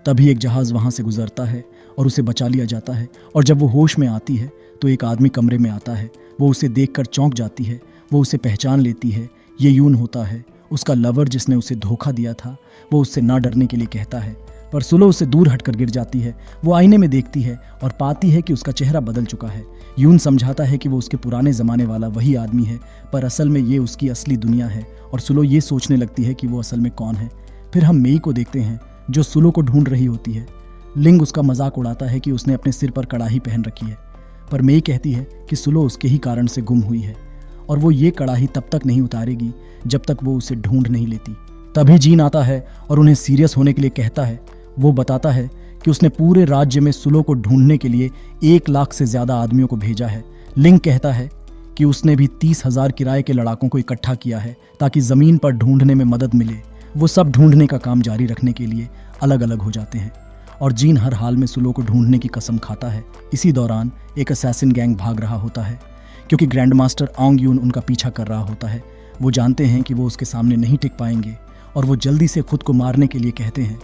तभी एक जहाज वहां से गुजरता है और उसे बचा लिया जाता है और जब वो होश में आती है तो एक आदमी कमरे में आता है। वो उसे देखकर चौंक जाती है। वो उसे पहचान लेती है। ये यून होता है, उसका लवर जिसने उसे धोखा दिया था। वो उससे ना डरने के लिए कहता है, पर सुलो उससे दूर हटकर गिर जाती है। वो आईने में देखती है और पाती है कि उसका चेहरा बदल चुका है। यून समझाता है कि वो उसके पुराने ज़माने वाला वही आदमी है, पर असल में ये उसकी असली दुनिया है और सुलो ये सोचने लगती है कि वो असल में कौन है। फिर हम मेई को देखते हैं जो सुलो को ढूंढ रही होती है। लिंग उसका मजाक उड़ाता है कि उसने अपने सिर पर कड़ाही पहन रखी है, पर मेई कहती है कि सुलो उसके ही कारण से गुम हुई है और वो ये कड़ाही तब तक नहीं उतारेगी जब तक वो उसे ढूंढ नहीं लेती। तभी जीन आता है और उन्हें सीरियस होने के लिए कहता है। वो बताता है कि उसने पूरे राज्य में सुलो को ढूंढने के लिए 1 लाख से ज्यादा आदमियों को भेजा है। लिंग कहता है कि उसने भी 30,000 किराए के लड़ाकों को इकट्ठा किया है ताकि जमीन पर ढूंढने में मदद मिले। वो सब ढूंढने का काम जारी रखने के लिए अलग अलग हो जाते हैं और जीन हर हाल में सुलो को ढूंढने की कसम खाता है। इसी दौरान एक असैसिन गैंग भाग रहा होता है क्योंकि ग्रैंड मास्टर ऑंग यून उनका पीछा कर रहा होता है। वो जानते हैं कि वो उसके सामने नहीं टिक पाएंगे और वो जल्दी से खुद को मारने के लिए कहते हैं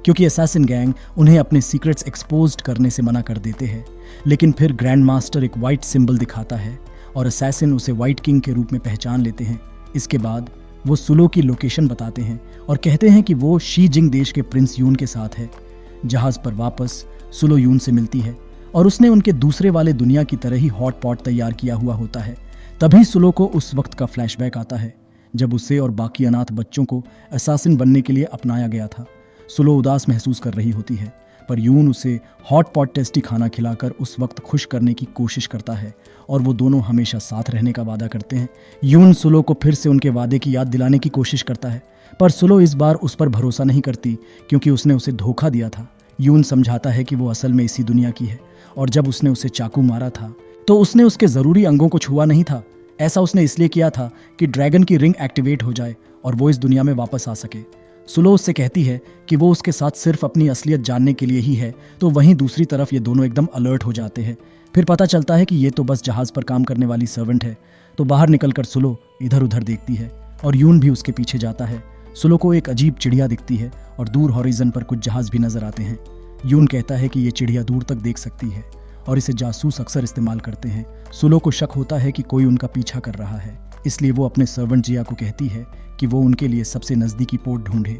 क्योंकि असैसिन गैंग उन्हें अपने सीक्रेट्स एक्सपोज्ड करने से मना कर देते हैं। लेकिन फिर ग्रैंड मास्टर एक वाइट सिंबल दिखाता है और असैसिन उसे वाइट किंग के रूप में पहचान लेते हैं। इसके बाद वो सुलो की लोकेशन बताते हैं और कहते हैं कि वो शी जिंग देश के प्रिंस यून के साथ है। जहाज पर वापस सुलो यून से मिलती है और उसने उनके दूसरे वाले दुनिया की तरह ही हॉट पॉट तैयार किया हुआ होता है। तभी सुलो को उस वक्त का फ्लैशबैक आता है जब उसे और बाकी अनाथ बच्चों को असैसिन बनने के लिए अपनाया गया था। सुलो उदास महसूस कर रही होती है, पर यून उसे हॉट पॉट टेस्टी खाना खिलाकर उस वक्त खुश करने की कोशिश करता है और वो दोनों हमेशा साथ रहने का वादा करते हैं। यून सुलो को फिर से उनके वादे की याद दिलाने की कोशिश करता है, पर सुलो इस बार उस पर भरोसा नहीं करती क्योंकि उसने उसे धोखा दिया था। यून समझाता है कि वो असल में इसी दुनिया की है और जब उसने उसे चाकू मारा था तो उसने उसके ज़रूरी अंगों को छुआ नहीं था। ऐसा उसने इसलिए किया था कि ड्रैगन की रिंग एक्टिवेट हो जाए और वो इस दुनिया में वापस आ सके। सुलो उससे कहती है कि वो उसके साथ सिर्फ अपनी असलियत जानने के लिए ही है, तो वहीं दूसरी तरफ ये दोनों एकदम अलर्ट हो जाते हैं। फिर पता चलता है कि ये तो बस जहाज पर काम करने वाली सर्वेंट है। तो बाहर निकलकर सुलो इधर उधर देखती है और यून भी उसके पीछे जाता है। सुलो को एक अजीब चिड़िया दिखती है और दूर हॉरिजन पर कुछ जहाज भी नजर आते हैं। यून कहता है कि ये चिड़िया दूर तक देख सकती है और इसे जासूस अक्सर इस्तेमाल करते हैं। सुलो को शक होता है कि कोई उनका पीछा कर रहा है, इसलिए वो अपने सर्वेंट जिया को कहती है कि वो उनके लिए सबसे नज़दीकी पोर्ट ढूंढे।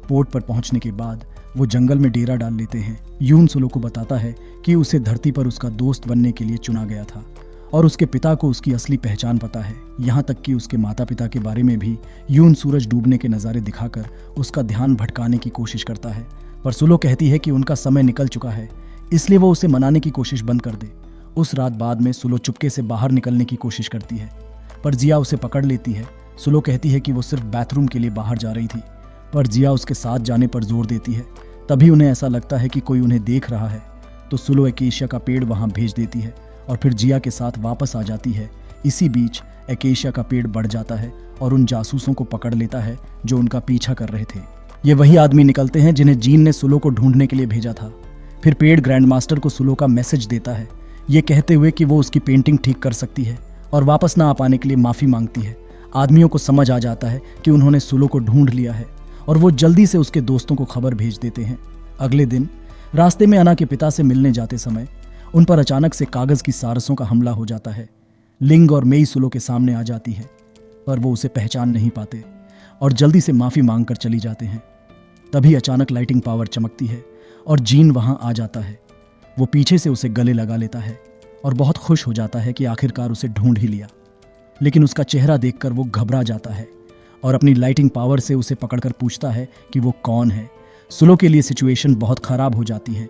पोर्ट पर पहुंचने के बाद वो जंगल में डेरा डाल लेते हैं। यून सुलो को बताता है कि उसे धरती पर उसका दोस्त बनने के लिए चुना गया था और उसके पिता को उसकी असली पहचान पता है। यहाँ तक कि उसके माता पिता के बारे में भी यून सूरज डूबने के नज़ारे दिखाकर उसका ध्यान भटकाने की कोशिश करता है, पर सुलो कहती है कि उनका समय निकल चुका है, इसलिए वो उसे मनाने की कोशिश बंद कर दे। उस रात बाद में सुलो चुपके से बाहर निकलने की कोशिश करती है, पर जिया उसे पकड़ लेती है। सुलो कहती है कि वो सिर्फ बाथरूम के लिए बाहर जा रही थी, पर जिया उसके साथ जाने पर जोर देती है। तभी उन्हें ऐसा लगता है कि कोई उन्हें देख रहा है, तो सुलो एकेशिया का पेड़ वहां भेज देती है और फिर जिया के साथ वापस आ जाती है। इसी बीच एकेशिया का पेड़ बढ़ जाता है और उन जासूसों को पकड़ लेता है जो उनका पीछा कर रहे थे। ये वही आदमी निकलते हैं जिन्हें जीन ने सुलो को ढूंढने के लिए भेजा था। फिर पेड़ ग्रैंड मास्टर को सुलो का मैसेज देता है, ये कहते हुए कि वो उसकी पेंटिंग ठीक कर सकती है और वापस ना आ पाने के लिए माफी मांगती है। आदमियों को समझ आ जाता है कि उन्होंने सुलो को ढूंढ लिया है और वो जल्दी से उसके दोस्तों को खबर भेज देते हैं। अगले दिन रास्ते में अना के पिता से मिलने जाते समय उन पर अचानक से कागज की सारसों का हमला हो जाता है। लिंग और मेई सुलो के सामने आ जाती है, पर वो उसे पहचान नहीं पाते और जल्दी से माफी मांगकर चली जाते हैं। तभी अचानक लाइटिंग पावर चमकती है और जीन वहां आ जाता है। वो पीछे से उसे गले लगा लेता है और बहुत खुश हो जाता है कि आखिरकार उसे ढूंढ ही लिया। लेकिन उसका चेहरा देखकर वो घबरा जाता है और अपनी लाइटिंग पावर से उसे पकड़कर पूछता है कि वो कौन है। सुलो के लिए सिचुएशन बहुत खराब हो जाती है,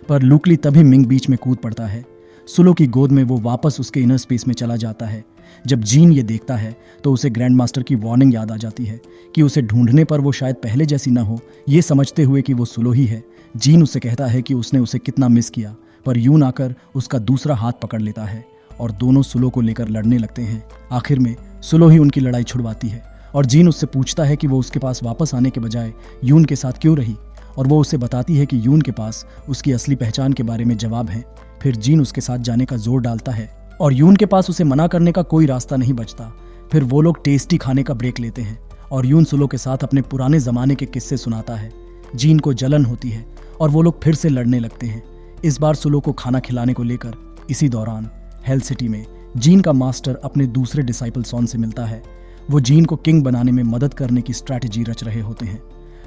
पर लूकली तभी मिंग बीच में कूद पड़ता है। सुलो की गोद में वो वापस उसके इनर स्पेस में चला जाता है। जब जीन ये देखता है तो उसे ग्रैंड मास्टर की वार्निंग याद आ जाती है कि उसे ढूंढने पर वो शायद पहले जैसी ना हो। ये समझते हुए कि वो सुलो ही है, जीन उसे कहता है कि उसने उसे कितना मिस किया, पर यून आकर उसका दूसरा हाथ पकड़ लेता है और दोनों सुलो को लेकर लड़ने लगते हैं। आखिर में सुलो ही उनकी लड़ाई छुड़वाती है और जीन उससे पूछता है कि वो उसके पास वापस आने के बजाय यून के साथ क्यों रही, और वो उसे बताती है कि यून के पास उसकी असली पहचान के बारे में जवाब है। फिर जीन उसके साथ जाने का जोर डालता है और यून के पास उसे मना करने का कोई रास्ता नहीं बचता। फिर वो लोग टेस्टी खाने का ब्रेक लेते हैं और यून सुलो के साथ अपने पुराने जमाने के किस्से सुनाता है। जीन को जलन होती है और वो लोग फिर से लड़ने लगते हैं, इस बार सुलो को खाना खिलाने को लेकर। इसी दौरान हेल सिटी में जीन का मास्टर अपने दूसरे डिसाइपल सॉन से मिलता है। वो जीन को किंग बनाने में मदद करने की स्ट्रैटेजी रच रहे होते हैं,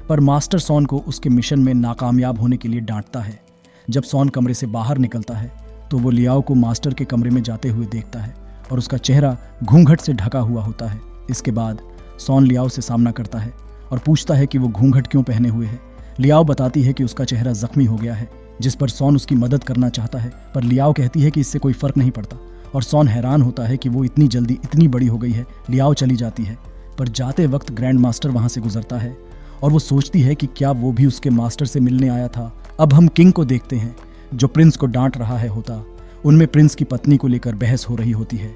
पर मास्टर सॉन को उसके मिशन में नाकामयाब होने के लिए डांटता है। जब सॉन कमरे से बाहर निकलता है तो वो लियाओ को मास्टर के कमरे में जाते हुए देखता है और उसका चेहरा घूंघट से ढका हुआ होता है। इसके बाद सॉन लियाओ से सामना करता है और पूछता है कि वो घूंघट क्यों पहने हुए है। लियाओ बताती है कि उसका चेहरा जख्मी हो गया है, जिस पर सॉन उसकी मदद करना चाहता है, पर लियाओ कहती है कि इससे कोई फर्क नहीं पड़ता और सॉन हैरान होता है कि वो इतनी जल्दी इतनी बड़ी हो गई है। लियाओ चली जाती है, पर जाते वक्त ग्रैंड मास्टर वहां से गुजरता है और वो सोचती है कि क्या वो भी उसके मास्टर से मिलने आया था। अब हम किंग को देखते हैं जो प्रिंस को डांट रहा है होता। उनमें प्रिंस की पत्नी को लेकर बहस हो रही होती है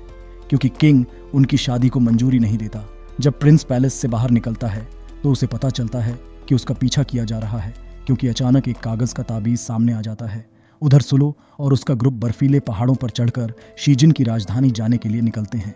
क्योंकि किंग उनकी शादी को मंजूरी नहीं देता। जब प्रिंस पैलेस से बाहर निकलता है तो उसे पता चलता है कि उसका पीछा किया जा रहा है, क्योंकि अचानक एक कागज का ताबीज सामने आ जाता है। उधर सुलो और उसका ग्रुप बर्फीले पहाड़ों पर चढ़कर शीजिन की राजधानी जाने के लिए निकलते हैं।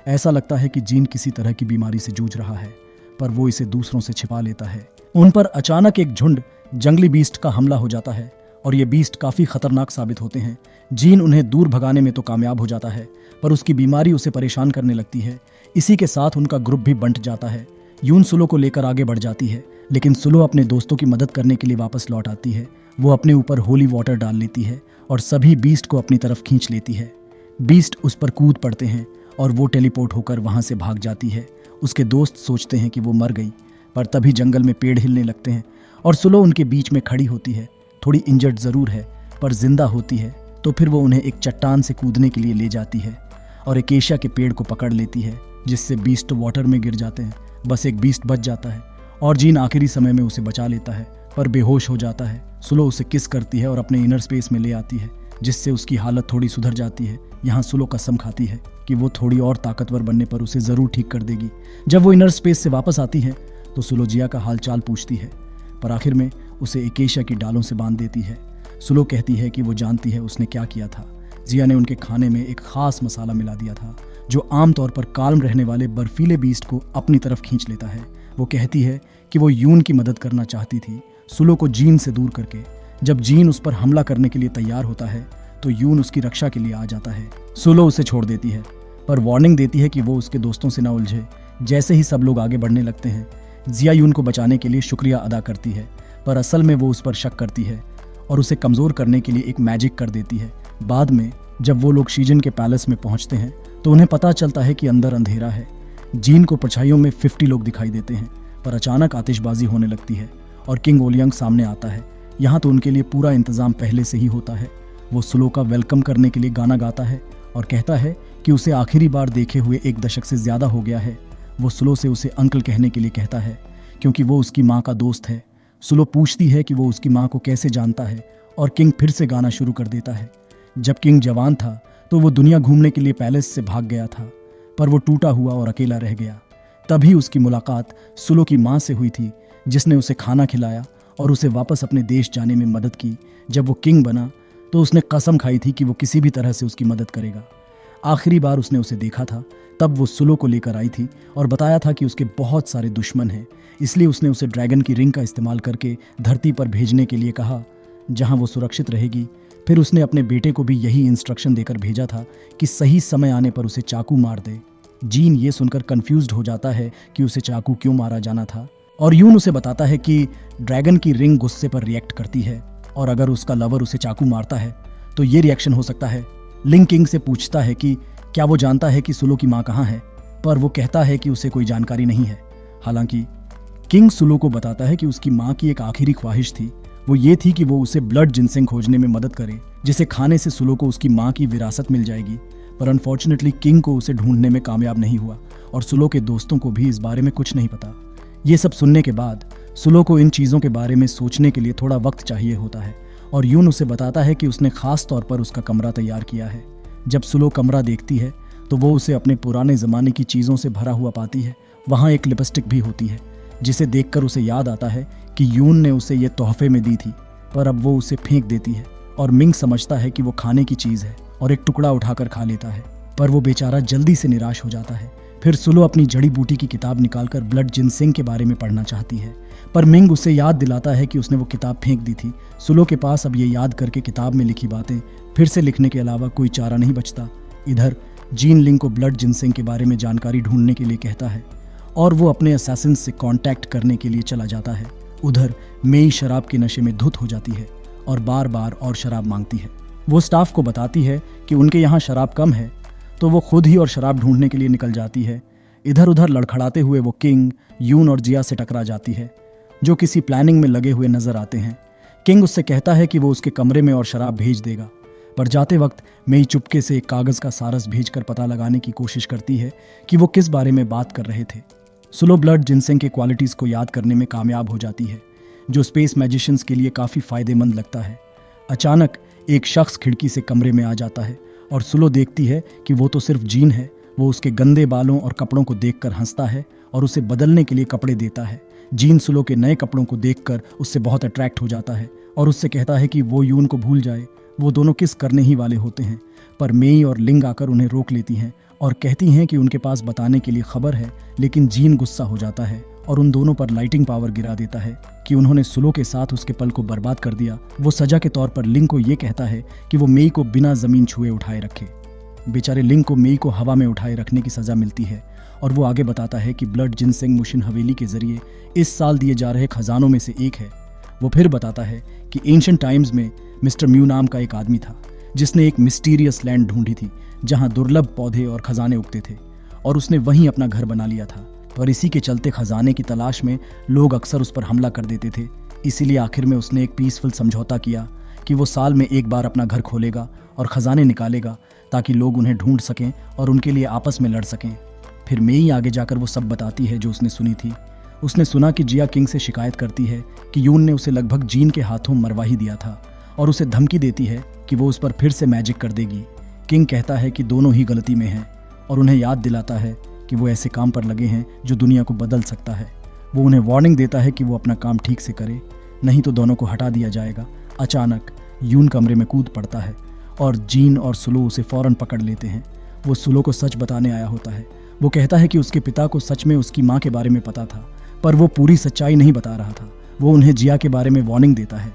ऐसा लगता है कि जीन किसी तरह की बीमारी से जूझ रहा है, पर वो इसे दूसरों से छिपा लेता है। उन पर अचानक एक झुंड जंगली बीस्ट का हमला हो जाता है और ये बीस्ट काफी खतरनाक साबित होते हैं। जीन उन्हें दूर भगाने में तो कामयाब हो जाता है, पर उसकी बीमारी उसे परेशान करने लगती है। इसी के साथ उनका ग्रुप भी बंट जाता है। यून सुलो को लेकर आगे बढ़ जाती है, लेकिन सुलो अपने दोस्तों की मदद करने के लिए वापस लौट आती है। वो अपने ऊपर होली वाटर डाल लेती है और सभी बीस्ट को अपनी तरफ खींच लेती है। बीस्ट उस पर कूद पड़ते हैं और वो टेलीपोर्ट होकर वहां से भाग जाती है। उसके दोस्त सोचते हैं कि वो मर गई, पर तभी जंगल में पेड़ हिलने लगते हैं और सुलो उनके बीच में खड़ी होती है। थोड़ी इंजर्ड जरूर है, पर जिंदा होती है। तो फिर वो उन्हें एक चट्टान से कूदने के लिए ले जाती है और एकेशिया के पेड़ को पकड़ लेती है, जिससे बीस्ट वाटर में गिर जाते हैं। बस एक बीस्ट बच जाता है और जीन आखिरी समय में उसे बचा लेता है, पर बेहोश हो जाता है। सुलो उसे किस करती है और अपने इनर स्पेस में ले आती है, जिससे उसकी हालत थोड़ी सुधर जाती है। यहाँ सुलो कसम खाती है कि वो थोड़ी और ताकतवर बनने पर उसे जरूर ठीक कर देगी। जब वो इनर स्पेस से वापस आती है तो सुलो जिया का हालचाल पूछती है, पर आखिर में उसे एकेशिया की डालों से बांध देती है। सुलो कहती है कि वो जानती है उसने क्या किया था। जिया ने उनके खाने में एक खास मसाला मिला दिया था जो आमतौर पर काल्म रहने वाले बर्फीले बीस्ट को अपनी तरफ खींच लेता है। वो कहती है कि वो यून की मदद करना चाहती थी, सुलो को जीन से दूर करके। जब जीन उस पर हमला करने के लिए तैयार होता है तो यून उसकी रक्षा के लिए आ जाता है। सुलो उसे छोड़ देती है, पर वार्निंग देती है कि वो उसके दोस्तों से ना उलझे। जैसे ही सब लोग आगे बढ़ने लगते हैं, जिया यून को बचाने के लिए शुक्रिया अदा करती है, पर असल में वो उस पर शक करती है और उसे कमजोर करने के लिए एक मैजिक कर देती है। बाद में जब वो लोग शीजन के पैलेस में पहुंचते हैं तो उन्हें पता चलता है कि अंदर अंधेरा है। जीन को परछाइयों में 50 लोग दिखाई देते हैं, पर अचानक आतिशबाजी होने लगती है और किंग ओलियंग सामने आता है। यहाँ तो उनके लिए पूरा इंतजाम पहले से ही होता है। वो सुलो का वेलकम करने के लिए गाना गाता है और कहता है कि उसे आखिरी बार देखे हुए 1 दशक से ज्यादा हो गया है। वो सुलो से उसे अंकल कहने के लिए कहता है क्योंकि वो उसकी माँ का दोस्त है। सुलो पूछती है कि वो उसकी माँ को कैसे जानता है और किंग फिर से गाना शुरू कर देता है। जब किंग जवान था तो वो दुनिया घूमने के लिए पैलेस से भाग गया था, पर वो टूटा हुआ और अकेला रह गया। तभी उसकी मुलाकात सुलो की माँ से हुई थी, जिसने उसे खाना खिलाया और उसे वापस अपने देश जाने में मदद की। जब वो किंग बना तो उसने कसम खाई थी कि वो किसी भी तरह से उसकी मदद करेगा। आखिरी बार उसने उसे देखा था तब वो सुलो को लेकर आई थी और बताया था कि उसके बहुत सारे दुश्मन हैं, इसलिए उसने उसे ड्रैगन की रिंग का इस्तेमाल करके धरती पर भेजने के लिए कहा, जहां वो सुरक्षित रहेगी। फिर उसने अपने बेटे को भी यही इंस्ट्रक्शन देकर भेजा था कि सही समय आने पर उसे चाकू मार दे। जीन ये सुनकर कंफ्यूज्ड हो जाता है कि उसे चाकू क्यों मारा जाना था, और यून उसे बताता है कि ड्रैगन की रिंग गुस्से पर रिएक्ट करती है और अगर उसका लवर उसे चाकू मारता है तो ये रिएक्शन हो सकता है। लिंग किंग से पूछता है कि क्या वो जानता है कि सुलो की माँ कहाँ है, पर वो कहता है कि उसे कोई जानकारी नहीं है। हालांकि किंग सुलो को बताता है कि उसकी माँ की एक आखिरी ख्वाहिश थी, वो ये थी कि वो उसे ब्लड जिनसिंग खोजने में मदद करे, जिसे खाने से सुलो को उसकी माँ की विरासत मिल जाएगी। पर अनफॉर्चुनेटली किंग को उसे ढूंढने में कामयाब नहीं हुआ और सुलो के दोस्तों को भी इस बारे में कुछ नहीं पता। ये सब सुनने के बाद सुलो को इन चीज़ों के बारे में सोचने के लिए थोड़ा वक्त चाहिए होता है और यून उसे बताता है कि उसने खास तौर पर उसका कमरा तैयार किया है। जब सुलो कमरा देखती है तो वो उसे अपने पुराने ज़माने की चीज़ों से भरा हुआ पाती है। वहाँ एक लिपस्टिक भी होती है, जिसे देखकर उसे याद आता है कि यून ने उसे ये तोहफे में दी थी, पर अब वो उसे फेंक देती है और मिंग समझता है कि वो खाने की चीज़ है और एक टुकड़ा उठाकर खा लेता है, पर वो बेचारा जल्दी से निराश हो जाता है। फिर सुलो अपनी जड़ी बूटी की किताब निकालकर ब्लड जिनसिंग के बारे में पढ़ना चाहती है, पर मिंग उसे याद दिलाता है कि उसने वो किताब फेंक दी थी। सुलो के पास अब ये याद करके किताब में लिखी बातें फिर से लिखने के अलावा कोई चारा नहीं बचता। इधर जीन लिंग को ब्लड जिनसिंग के बारे में जानकारी ढूंढने के लिए कहता है और वो अपने असैसिन से कांटेक्ट करने के लिए चला जाता है। उधर मेई शराब के नशे में धुत हो जाती है और बार बार और शराब मांगती है। वो स्टाफ को बताती है कि उनके यहाँ शराब कम है, तो वो खुद ही और शराब ढूंढने के लिए निकल जाती है। इधर उधर लड़खड़ाते हुए वो किंग, यून और जिया से टकरा जाती है, जो किसी प्लानिंग में लगे हुए नजर आते हैं। किंग उससे कहता है कि वो उसके कमरे में और शराब भेज देगा, पर जाते वक्त मेई चुपके से एक कागज का सारस भेजकर पता लगाने की कोशिश करती है कि वो किस बारे में बात कर रहे थे। सुलो ब्लड जिनसिंग के क्वालिटीज को याद करने में कामयाब हो जाती है, जो स्पेस मैजिशियंस के लिए काफी फायदेमंद लगता है। अचानक एक शख्स खिड़की से कमरे में आ जाता है और सुलो देखती है कि वो तो सिर्फ जीन है। वो उसके गंदे बालों और कपड़ों को देखकर हंसता है और उसे बदलने के लिए कपड़े देता है। जीन सुलो के नए कपड़ों को देखकर उससे बहुत अट्रैक्ट हो जाता है और उससे कहता है कि वो यून को भूल जाए। वो दोनों किस करने ही वाले होते हैं, पर मेई और लिंग आकर उन्हें रोक लेती हैं और कहती हैं कि उनके पास बताने के लिए खबर है। लेकिन जीन गुस्सा हो जाता है और उन दोनों पर लाइटिंग पावर गिरा देता है कि उन्होंने सुलो के साथ उसके पल को बर्बाद कर दिया। वो सजा के तौर पर लिंग को ये कहता है कि वो मेई को बिना जमीन छुए उठाए रखे। बेचारे लिंग को मेई को हवा में उठाए रखने की सजा मिलती है और वो आगे बताता है कि ब्लड जिनसिंग मुशिन हवेली के जरिए इस साल दिए जा रहे खजानों में से एक है। वो फिर बताता है कि एंशिएंट टाइम्स में मिस्टर म्यू नाम का एक आदमी था, जिसने एक मिस्टीरियस लैंड ढूंढी थी जहां दुर्लभ पौधे और खजाने उगते थे, और उसने वहीं अपना घर बना लिया था। पर इसी के चलते खजाने की तलाश में लोग अक्सर उस पर हमला कर देते थे। इसीलिए आखिर में उसने एक पीसफुल समझौता किया कि वो साल में एक बार अपना घर खोलेगा और खजाने निकालेगा, ताकि लोग उन्हें ढूंढ सकें और उनके लिए आपस में लड़ सकें। फिर मेई आगे जाकर वो सब बताती है जो उसने सुनी थी। उसने सुना कि जिया किंग से शिकायत करती है कि यून ने उसे लगभग जीन के हाथों मरवा ही दिया था और उसे धमकी देती है कि वो उस पर फिर से मैजिक कर देगी। किंग कहता है कि दोनों ही गलती में हैं और उन्हें याद दिलाता है कि वो ऐसे काम पर लगे हैं जो दुनिया को बदल सकता है। वो उन्हें वार्निंग देता है कि वो अपना काम ठीक से करे, नहीं तो दोनों को हटा दिया जाएगा। अचानक यून कमरे में कूद पड़ता है और जीन और सुलो उसे फौरन पकड़ लेते हैं। वो सुलो को सच बताने आया होता है। वो कहता है कि उसके पिता को सच में उसकी माँ के बारे में पता था, पर वो पूरी सच्चाई नहीं बता रहा था। वो उन्हें जिया के बारे में वार्निंग देता है,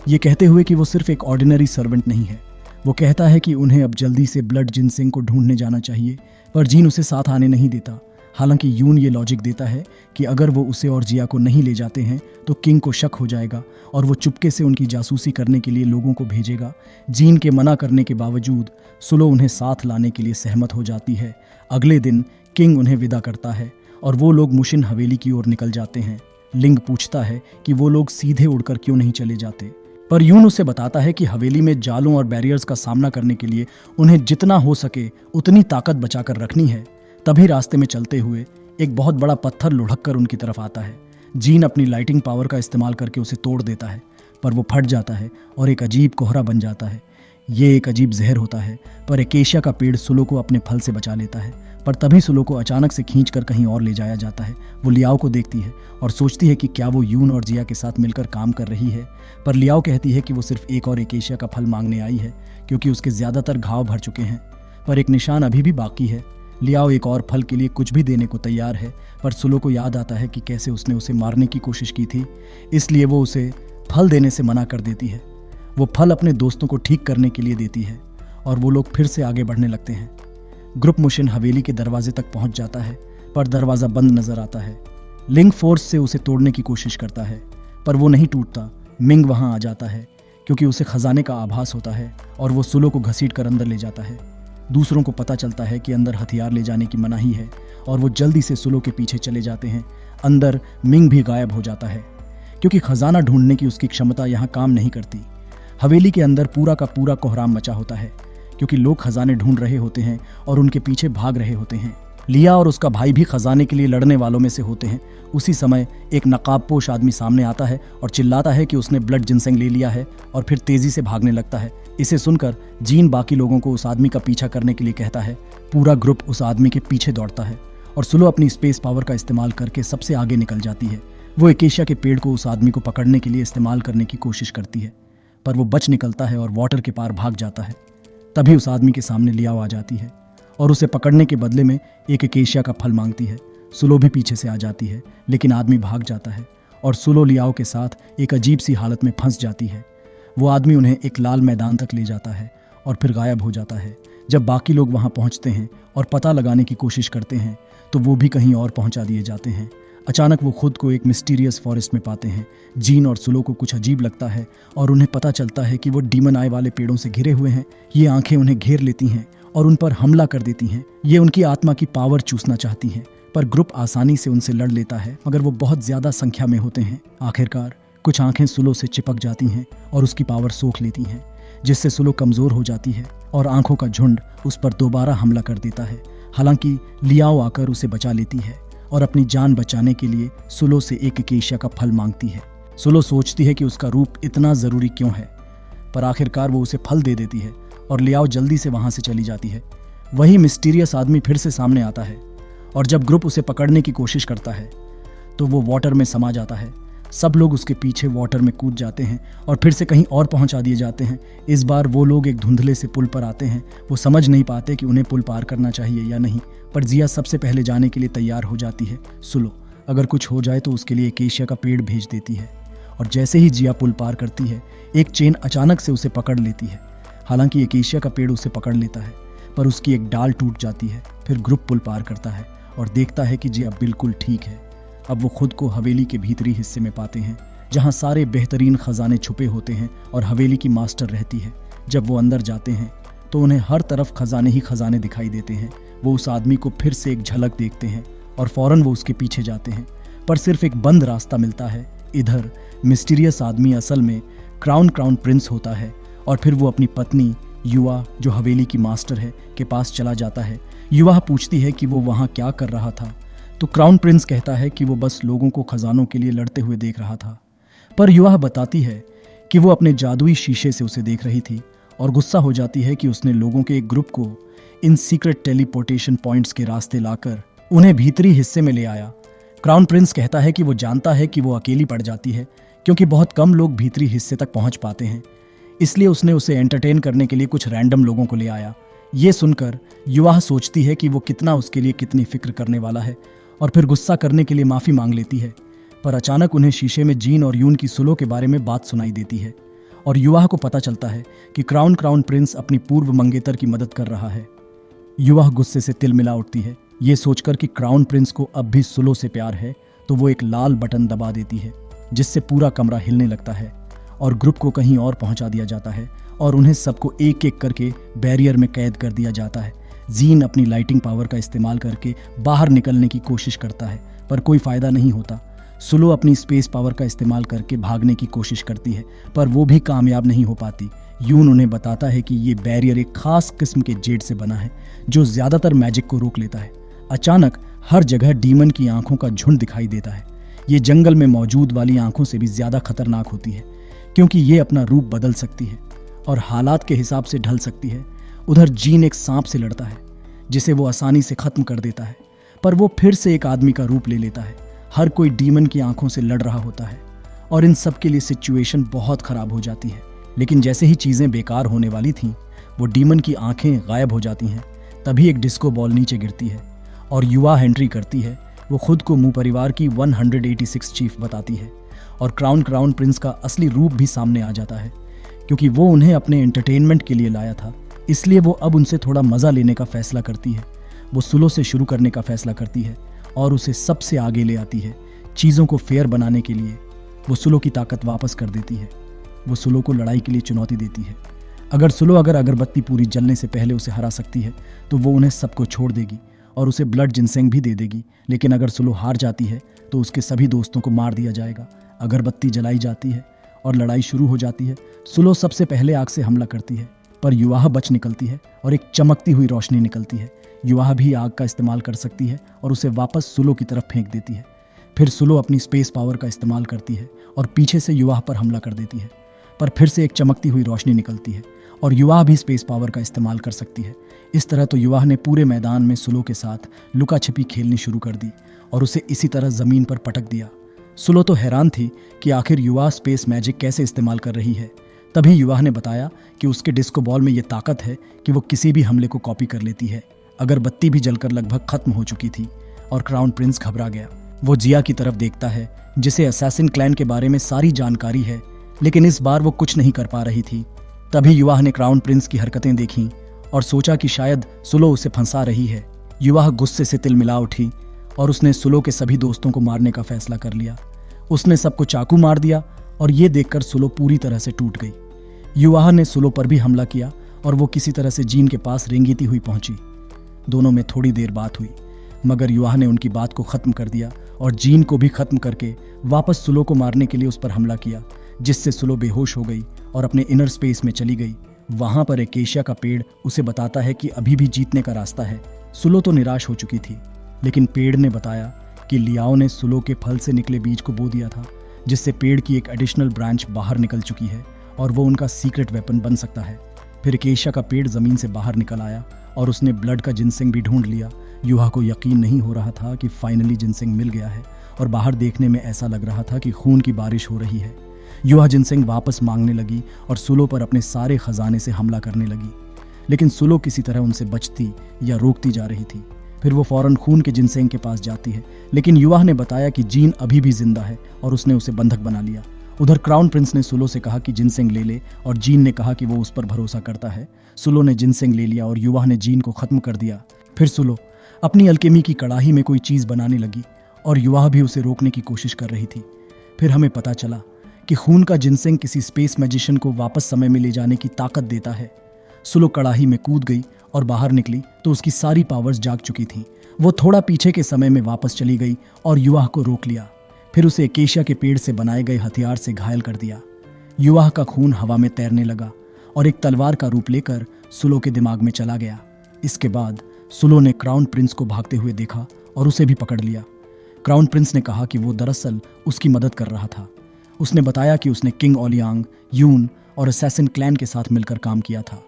ये कहते हुए कि वो सिर्फ एक ऑर्डिनरी सर्वेंट नहीं है। वो कहता है कि उन्हें अब जल्दी से ब्लड जिनसिंग को ढूंढने जाना चाहिए, पर जीन उसे साथ आने नहीं देता। हालांकि यून ये लॉजिक देता है कि अगर वो उसे और जिया को नहीं ले जाते हैं तो किंग को शक हो जाएगा और वो चुपके से उनकी जासूसी करने के लिए लोगों को भेजेगा। जीन के मना करने के बावजूद सुलो उन्हें साथ लाने के लिए सहमत हो जाती है। अगले दिन किंग उन्हें विदा करता है और वो लोग मुशिन हवेली की ओर निकल जाते हैं। लिंग पूछता है कि वो लोग सीधे उड़कर क्यों नहीं चले जाते, पर यून उसे बताता है कि हवेली में जालों और बैरियर्स का सामना करने के लिए उन्हें जितना हो सके उतनी ताकत बचाकर रखनी है। तभी रास्ते में चलते हुए एक बहुत बड़ा पत्थर लुढ़क कर उनकी तरफ आता है। जीन अपनी लाइटिंग पावर का इस्तेमाल करके उसे तोड़ देता है, पर वो फट जाता है और एक अजीब कोहरा बन जाता है। ये एक अजीब जहर होता है, पर एकेशिया का पेड़ सुलो को अपने फल से बचा लेता है। पर तभी सुलो को अचानक से खींचकर कहीं और ले जाया जाता है। वो लियाओ को देखती है और सोचती है कि क्या वो यून और जिया के साथ मिलकर काम कर रही है, पर लियाओ कहती है कि वो सिर्फ एक और एकेशिया का फल मांगने आई है, क्योंकि उसके ज़्यादातर घाव भर चुके हैं, पर एक निशान अभी भी बाकी है। लियाओ एक और फल के लिए कुछ भी देने को तैयार है, पर सुलो को याद आता है कि कैसे उसने उसे मारने की कोशिश की थी, इसलिए वो उसे फल देने से मना कर देती है। वो फल अपने दोस्तों को ठीक करने के लिए देती है और वो लोग फिर से आगे बढ़ने लगते हैं। ग्रुप मुशिन हवेली के दरवाजे तक पहुंच जाता है, पर दरवाज़ा बंद नजर आता है। लिंक फोर्स से उसे तोड़ने की कोशिश करता है, पर वो नहीं टूटता। मिंग वहां आ जाता है क्योंकि उसे खजाने का आभास होता है और वो सुलो को घसीट कर अंदर ले जाता है। दूसरों को पता चलता है कि अंदर हथियार ले जाने की मनाही है और वो जल्दी से सुलो के पीछे चले जाते हैं। अंदर मिंग भी गायब हो जाता है क्योंकि खजाना ढूंढने की उसकी क्षमता यहाँ काम नहीं करती। हवेली के अंदर पूरा का पूरा कोहराम मचा होता है क्योंकि लोग खजाने ढूंढ रहे होते हैं और उनके पीछे भाग रहे होते हैं। लिया और उसका भाई भी खजाने के लिए लड़ने वालों में से होते हैं। उसी समय एक नकाबपोश आदमी सामने आता है और चिल्लाता है कि उसने ब्लड जिनसेंग ले लिया है और फिर तेजी से भागने लगता है। इसे सुनकर जीन बाकी लोगों को उस आदमी का पीछा करने के लिए कहता है। पूरा ग्रुप उस आदमी के पीछे दौड़ता है और सुलो अपनी स्पेस पावर का इस्तेमाल करके सबसे आगे निकल जाती है। वो एकेशिया के पेड़ को उस आदमी को पकड़ने के लिए इस्तेमाल करने की कोशिश करती है, पर वो बच निकलता है और वाटर के पार भाग जाता है। तभी उस आदमी के सामने लियाओ आ जाती है और उसे पकड़ने के बदले में एक एकेशिया का फल मांगती है। सुलो भी पीछे से आ जाती है, लेकिन आदमी भाग जाता है और सुलो लियाओ के साथ एक अजीब सी हालत में फंस जाती है। वो आदमी उन्हें एक लाल मैदान तक ले जाता है और फिर गायब हो जाता है। जब बाकी लोग वहां पहुंचते हैं और पता लगाने की कोशिश करते हैं तो वो भी कहीं और पहुंचा दिए जाते हैं। अचानक वो खुद को एक मिस्टीरियस फॉरेस्ट में पाते हैं। जीन और सुलो को कुछ अजीब लगता है और उन्हें पता चलता है कि वो डीमन आई वाले पेड़ों से घिरे हुए हैं। ये आंखें उन्हें घेर लेती हैं और उन पर हमला कर देती हैं। ये उनकी आत्मा की पावर चूसना चाहती हैं, पर ग्रुप आसानी से उनसे लड़ लेता है, मगर वो बहुत ज्यादा संख्या में होते हैं। आखिरकार कुछ आंखें सुलो से चिपक जाती हैं और उसकी पावर सोख लेती हैं, जिससे सुलो कमजोर हो जाती है और आंखों का झुंड उस पर दोबारा हमला कर देता है। हालांकि लियाओ आकर उसे बचा लेती है और अपनी जान बचाने के लिए सुलो से एक एकेशिया का फल मांगती है। सुलो सोचती है कि उसका रूप इतना जरूरी क्यों है, पर आखिरकार वो उसे फल दे देती है और लियाओ जल्दी से वहां से चली जाती है। वही मिस्टीरियस आदमी फिर से सामने आता है और जब ग्रुप उसे पकड़ने की कोशिश करता है तो वो वाटर में समा जाता है। सब लोग उसके पीछे वाटर में कूद जाते हैं और फिर से कहीं और पहुंचा दिए जाते हैं। इस बार वो लोग एक धुंधले से पुल पर आते हैं। वो समझ नहीं पाते कि उन्हें पुल पार करना चाहिए या नहीं, पर जिया सबसे पहले जाने के लिए तैयार हो जाती है। सुलो अगर कुछ हो जाए तो उसके लिए एकेशिया का पेड़ भेज देती है और जैसे ही जिया पुल पार करती है एक चेन अचानक से उसे पकड़ लेती है। हालांकि एकेशिया का पेड़ उसे पकड़ लेता है, पर उसकी एक डाल टूट जाती है। फिर ग्रुप पुल पार करता है और देखता है कि जिया बिल्कुल ठीक है। अब वो खुद को हवेली के भीतरी हिस्से में पाते हैं, जहाँ सारे बेहतरीन खजाने छुपे होते हैं और हवेली की मास्टर रहती है। जब वो अंदर जाते हैं तो उन्हें हर तरफ खजाने ही खजाने दिखाई देते हैं। वो उस आदमी को फिर से एक झलक देखते हैं और फौरन वो उसके पीछे जाते हैं, पर सिर्फ एक बंद रास्ता मिलता है। इधर मिस्टीरियस आदमी असल में क्राउन प्रिंस होता है और फिर वो अपनी पत्नी युवा, जो हवेली की मास्टर है, के पास चला जाता है। युवा पूछती है कि वो वहाँ क्या कर रहा था, तो क्राउन प्रिंस कहता है कि वो बस लोगों को खजानों के लिए लड़ते हुए देख रहा था। पर युवा बताती है कि वो अपने जादुई शीशे से उसे देख रही थी और गुस्सा हो जाती है कि उसने लोगों के एक ग्रुप को इन सीक्रेट टेलीपोर्टेशन पॉइंट्स के रास्ते लाकर उन्हें भीतरी हिस्से में ले आया। क्राउन प्रिंस कहता है कि वो जानता है कि वो अकेली पड़ जाती है क्योंकि बहुत कम लोग भीतरी हिस्से तक पहुंच पाते हैं, इसलिए उसने उसे एंटरटेन करने के लिए कुछ रैंडम लोगों को ले आया। ये सुनकर युवा सोचती है कि वो कितना उसके लिए कितनी फिक्र करने वाला है और फिर गुस्सा करने के लिए माफ़ी मांग लेती है। पर अचानक उन्हें शीशे में जीन और यून की सुलो के बारे में बात सुनाई देती है और युवा को पता चलता है कि क्राउन प्रिंस अपनी पूर्व मंगेतर की मदद कर रहा है। युवा गुस्से से तिलमिला उठती है। ये सोचकर कि क्राउन प्रिंस को अब भी सुलो से प्यार है तो वो एक लाल बटन दबा देती है, जिससे पूरा कमरा हिलने लगता है और ग्रुप को कहीं और पहुंचा दिया जाता है और उन्हें सबको एक एक करके बैरियर में कैद कर दिया जाता है। जीन अपनी लाइटिंग पावर का इस्तेमाल करके बाहर निकलने की कोशिश करता है, पर कोई फायदा नहीं होता। सुलो अपनी स्पेस पावर का इस्तेमाल करके भागने की कोशिश करती है, पर वो भी कामयाब नहीं हो पाती। यून उन्हें बताता है कि ये बैरियर एक खास किस्म के जेड से बना है जो ज्यादातर मैजिक को रोक लेता है। अचानक हर जगह डीमन की आंखों का झुंड दिखाई देता है। ये जंगल में मौजूद वाली आंखों से भी ज्यादा खतरनाक होती है, क्योंकि ये अपना रूप बदल सकती है और हालात के हिसाब से ढल सकती है। उधर जीन एक सांप से लड़ता है जिसे वो आसानी से खत्म कर देता है, पर वो फिर से एक आदमी का रूप ले लेता है। हर कोई डीमन की आंखों से लड़ रहा होता है और इन सब के लिए सिचुएशन बहुत खराब हो जाती है। लेकिन जैसे ही चीजें बेकार होने वाली थीं, वो डीमन की आंखें गायब हो जाती हैं। तभी एक डिस्को बॉल नीचे गिरती है और युवा एंट्री करती है। वो खुद को मुंह परिवार की 186 चीफ बताती है और क्राउन प्रिंस का असली रूप भी सामने आ जाता है। क्योंकि वो उन्हें अपने एंटरटेनमेंट के लिए लाया था, इसलिए वो अब उनसे थोड़ा मजा लेने का फैसला करती है। वो सुलो से शुरू करने का फैसला करती है और उसे सबसे आगे ले आती है। चीज़ों को फेयर बनाने के लिए वो सुलो की ताकत वापस कर देती है। वो सुलो को लड़ाई के लिए चुनौती देती है। अगर अगरबत्ती पूरी जलने से पहले उसे हरा सकती है तो वो उन्हें सबको छोड़ देगी और उसे ब्लड जिनसेंग भी दे देगी। लेकिन अगर सुलो हार जाती है तो उसके सभी दोस्तों को मार दिया जाएगा। अगरबत्ती जलाई जाती है और लड़ाई शुरू हो जाती है। सुलो सबसे पहले आग से हमला करती है, पर युवा बच निकलती है और एक चमकती हुई रोशनी निकलती है। युवा भी आग का इस्तेमाल कर सकती है और उसे वापस सुलो की तरफ फेंक देती है। फिर सुलो अपनी स्पेस पावर का इस्तेमाल करती है और पीछे से युवा पर हमला कर देती है, पर फिर से एक चमकती हुई रोशनी निकलती है और युवा भी स्पेस पावर का इस्तेमाल कर सकती है। इस तरह तो युवा ने पूरे मैदान में सुलो के साथ लुका छिपी खेलनी शुरू कर दी और उसे इसी तरह जमीन पर पटक दिया। सुलो तो हैरान थी कि आखिर युवा स्पेस मैजिक कैसे इस्तेमाल कर रही है। तभी युवा ने बताया कि उसके डिस्को बॉल में ये ताकत है कि वो किसी भी हमले को कॉपी कर लेती है। अगरबत्ती भी जलकर लगभग खत्म हो चुकी थी और क्राउन प्रिंस घबरा गया। वो जिया की तरफ देखता है जिसे असैसिन क्लैन के बारे में सारी जानकारी है, लेकिन इस बार वो कुछ नहीं कर पा रही थी। तभी युवा ने क्राउन प्रिंस की हरकतें देखी और सोचा कि शायद सुलो उसे फंसा रही है। युवा गुस्से से तिलमिला उठी और उसने सुलो के सभी दोस्तों को मारने का फैसला कर लिया। उसने सबको चाकू मार दिया और ये देखकर सुलो पूरी तरह से टूट गई। युवा ने सुलो पर भी हमला किया और वो किसी तरह से जीन के पास रेंगती हुई पहुंची। दोनों में थोड़ी देर बात हुई, मगर युवा ने उनकी बात को खत्म कर दिया और जीन को भी खत्म करके वापस सुलो को मारने के लिए उस पर हमला किया, जिससे सुलो बेहोश हो गई और अपने इनर स्पेस में चली गई। वहां पर एकेशिया का पेड़ उसे बताता है कि अभी भी जीतने का रास्ता है। सुलो तो निराश हो चुकी थी, लेकिन पेड़ ने बताया कि लियाओ ने सुलो के फल से निकले बीज को बो दिया था, जिससे पेड़ की एक एडिशनल ब्रांच बाहर निकल चुकी है और वो उनका सीक्रेट वेपन बन सकता है। फिर एकेशिया का पेड़ जमीन से बाहर निकल आया और उसने ब्लड का जिनसेंग भी ढूंढ लिया। युवा को यकीन नहीं हो रहा था कि फाइनली जिनसेंग मिल गया है और बाहर देखने में ऐसा लग रहा था कि खून की बारिश हो रही है। युवा जिनसेंग वापस मांगने लगी और सुलो पर अपने सारे खजाने से हमला करने लगी, लेकिन सुलो किसी तरह उनसे बचती या रोकती जा रही थी। फिर वो फौरन खून के जिनसेंग के पास जाती है, लेकिन युवा ने बताया कि जीन अभी भी जिंदा है और उसने उसे बंधक बना लिया। उधर क्राउन प्रिंस ने सुलो से कहा कि जिनसेंग ले ले और जीन ने कहा कि वो उस पर भरोसा करता है। सुलो ने जिनसेंग ले लिया और युवा ने जीन को खत्म कर दिया। फिर सुलो अपनी अल्केमी की कड़ाही में कोई चीज बनाने लगी और युवा भी उसे रोकने की कोशिश कर रही थी। फिर हमें पता चला कि खून का जिनसेंग किसी स्पेस मैजिशियन को वापस समय में ले जाने की ताकत देता है। सुलो कड़ाही में कूद गई और बाहर निकली तो उसकी सारी पावर्स जाग चुकी थी। वो थोड़ा पीछे के समय में वापस चली गई और युवा को रोक लिया। फिर उसे एकेशिया के पेड़ से बनाए गए हथियार से घायल कर दिया। युवा का खून हवा में तैरने लगा और एक तलवार का रूप लेकर सुलो के दिमाग में चला गया। इसके बाद सुलो ने क्राउन प्रिंस को भागते हुए देखा और उसे भी पकड़ लिया। क्राउन प्रिंस ने कहा कि वो दरअसल उसकी मदद कर रहा था। उसने बताया कि उसने किंग ओलियांग, यून और असैसिन क्लैन के साथ मिलकर काम किया था।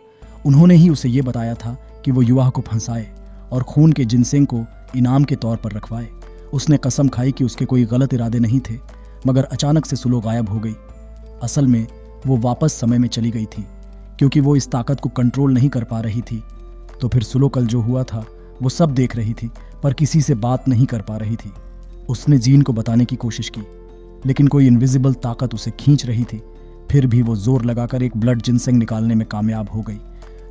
उन्होंने ही उसे ये बताया था कि वो युवा को फंसाए और खून के जिनसेंग को इनाम के तौर पर रखवाए। उसने कसम खाई कि उसके कोई गलत इरादे नहीं थे, मगर अचानक से सुलो गायब हो गई। असल में वो वापस समय में चली गई थी क्योंकि वो इस ताकत को कंट्रोल नहीं कर पा रही थी। तो फिर सुलो कल जो हुआ था वो सब देख रही थी, पर किसी से बात नहीं कर पा रही थी। उसने जीन को बताने की कोशिश की, लेकिन कोई इनविजिबल ताकत उसे खींच रही थी। फिर भी वो जोर लगाकर एक ब्लड जिनसेंग निकालने में कामयाब हो गई,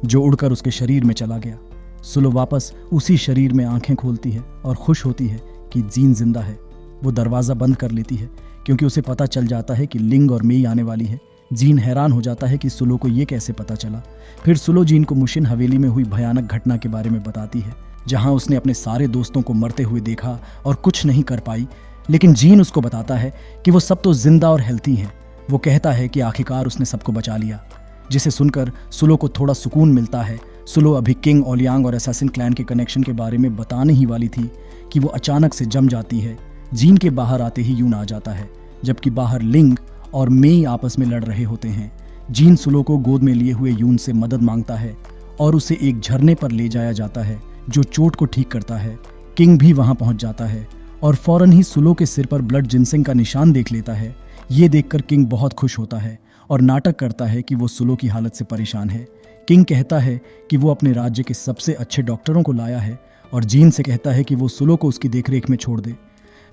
जो उड़कर उसके शरीर में चला गया। सुलो वापस उसी शरीर में आंखें खोलती है और खुश होती है कि जीन जिंदा है। वो दरवाज़ा बंद कर लेती है क्योंकि उसे पता चल जाता है कि लिंग और मेई आने वाली है। जीन हैरान हो जाता है कि सुलो को ये कैसे पता चला। फिर सुलो जीन को मुशिन हवेली में हुई भयानक घटना के बारे में बताती है, जहां उसने अपने सारे दोस्तों को मरते हुए देखा और कुछ नहीं कर पाई। लेकिन जीन उसको बताता है कि वो सब तो जिंदा और हेल्थी हैं। वो कहता है कि आखिरकार उसने सबको बचा लिया, जिसे सुनकर सुलो को थोड़ा सुकून मिलता है। सुलो अभी किंग, ओलियांग और असैसिन क्लैन के कनेक्शन के बारे में बताने ही वाली थी कि वो अचानक से जम जाती है। जीन के बाहर आते ही यून आ जाता है, जबकि बाहर लिंग और मेई आपस में लड़ रहे होते हैं। जीन सुलो को गोद में लिए हुए यून से मदद मांगता है और उसे एक झरने पर ले जाया जाता है जो चोट को ठीक करता है। किंग भी वहां पहुंच जाता है और फौरन ही सुलो के सिर पर ब्लड जिनसिंग का निशान देख लेता है। ये देखकर किंग बहुत खुश होता है और नाटक करता है कि वो सुलो की हालत से परेशान है। किंग कहता है कि वो अपने राज्य के सबसे अच्छे डॉक्टरों को लाया है और जीन से कहता है कि वो सुलो को उसकी देखरेख में छोड़ दे,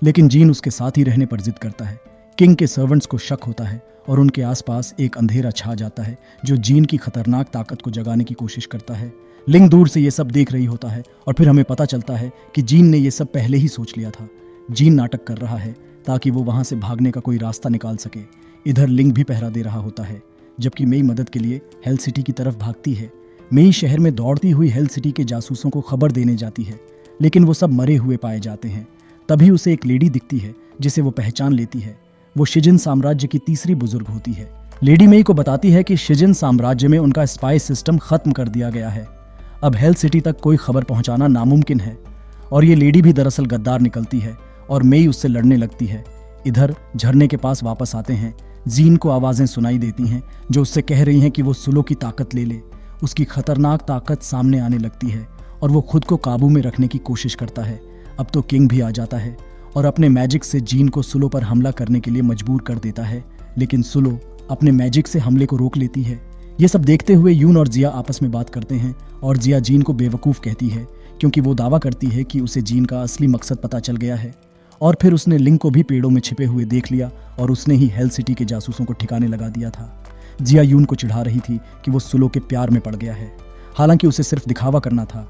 लेकिन जीन उसके साथ ही रहने पर जिद करता है। किंग के सर्वेंट्स को शक होता है और उनके आसपास एक अंधेरा छा जाता है जो जीन की खतरनाक ताकत को जगाने की कोशिश करता है। लिंग दूर से ये सब देख रही होता है और फिर हमें पता चलता है कि जीन ने ये सब पहले ही सोच लिया था। जीन नाटक कर रहा है ताकि वो वहां से भागने का कोई रास्ता निकाल सके। इधर लिंग भी पहरा दे रहा होता है, जबकि मेई मदद के लिए हेल सिटी की तरफ भागती है। मेई शहर में दौड़ती हुई हेल सिटी के जासूसों को खबर देने जाती है, लेकिन वो सब मरे हुए पाए जाते हैं। तभी उसे एक लेडी दिखती है जिसे वो पहचान लेती है। वो शिजिन साम्राज्य की तीसरी बुजुर्ग होती है। लेडी मेई को बताती है कि शिजिन साम्राज्य में उनका स्पाई सिस्टम खत्म कर दिया गया है। अब हेल सिटी तक कोई खबर पहुंचाना नामुमकिन है और ये लेडी भी दरअसल गद्दार निकलती है और मेई उससे लड़ने लगती है। इधर झरने के पास वापस आते हैं। जीन को आवाजें सुनाई देती हैं जो उससे कह रही हैं कि वो सुलो की ताकत ले ले। उसकी खतरनाक ताकत सामने आने लगती है और वो खुद को काबू में रखने की कोशिश करता है। अब तो किंग भी आ जाता है और अपने मैजिक से जीन को सुलो पर हमला करने के लिए मजबूर कर देता है, लेकिन सुलो अपने मैजिक से हमले को रोक लेती है। ये सब देखते हुए यून और जिया आपस में बात करते हैं और जिया जीन को बेवकूफ़ कहती है क्योंकि वो दावा करती है कि उसे जीन का असली मकसद पता चल गया है और फिर उसने लिंग को भी पेड़ों में छिपे हुए देख लिया और उसने ही हेल सिटी के जासूसों को ठिकाने लगा दिया था। जिया यून को चिढ़ा रही थी कि वो सुलो के प्यार में पड़ गया है, हालांकि उसे सिर्फ दिखावा करना था।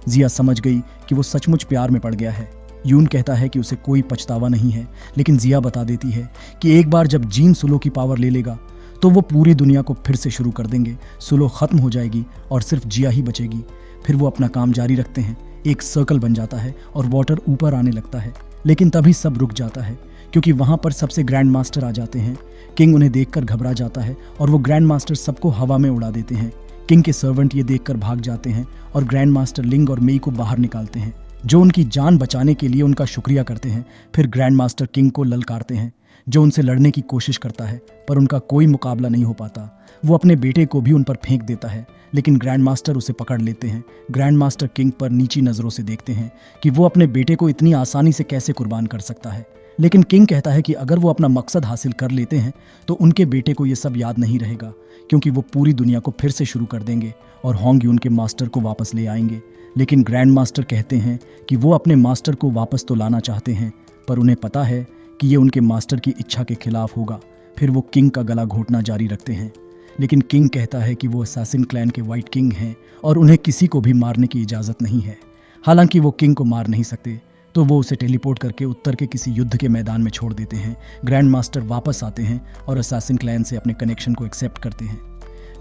जिया समझ गई कि वो सचमुच प्यार में पड़ गया है। यून कहता है कि उसे कोई पछतावा नहीं है, लेकिन जिया बता देती है कि एक बार जब जीन सुलो की पावर ले लेगा तो वो पूरी दुनिया को फिर से शुरू कर देंगे। सुलो खत्म हो जाएगी और सिर्फ जिया ही बचेगी। फिर वो अपना काम जारी रखते हैं। एक सर्कल बन जाता है और वाटर ऊपर आने लगता है, लेकिन तभी सब रुक जाता है क्योंकि वहां पर सबसे ग्रैंड मास्टर आ जाते हैं। किंग उन्हें देखकर घबरा जाता है और वो ग्रैंड मास्टर सबको हवा में उड़ा देते हैं। किंग के सर्वेंट ये देखकर भाग जाते हैं और ग्रैंड मास्टर लिंग और मेई को बाहर निकालते हैं, जो उनकी जान बचाने के लिए उनका शुक्रिया करते हैं। फिर ग्रैंड मास्टर किंग को ललकारते हैं, जो उनसे लड़ने की कोशिश करता है, पर उनका कोई मुकाबला नहीं हो पाता। वो अपने बेटे को भी उन पर फेंक देता है, लेकिन ग्रैंड मास्टर उसे पकड़ लेते हैं। ग्रैंड मास्टर किंग पर नीची नज़रों से देखते हैं कि वो अपने बेटे को इतनी आसानी से कैसे कुर्बान कर सकता है, लेकिन किंग कहता है कि अगर वो अपना मकसद हासिल कर लेते हैं तो उनके बेटे को ये सब याद नहीं रहेगा, क्योंकि वो पूरी दुनिया को फिर से शुरू कर देंगे और होंग यून के मास्टर को वापस ले आएंगे। लेकिन ग्रैंड मास्टर कहते हैं कि वो अपने मास्टर को वापस तो लाना चाहते हैं, पर उन्हें पता है कि ये उनके मास्टर की इच्छा के खिलाफ होगा। फिर वो किंग का गला घोटना जारी रखते हैं, लेकिन किंग कहता है कि वो असैसिन क्लैन के वाइट किंग हैं और उन्हें किसी को भी मारने की इजाज़त नहीं है। हालांकि वो किंग को मार नहीं सकते, तो वो उसे टेलीपोर्ट करके उत्तर के किसी युद्ध के मैदान में छोड़ देते हैं। ग्रैंड मास्टर वापस आते हैं और असैसिन क्लैन से अपने कनेक्शन को एक्सेप्ट करते हैं,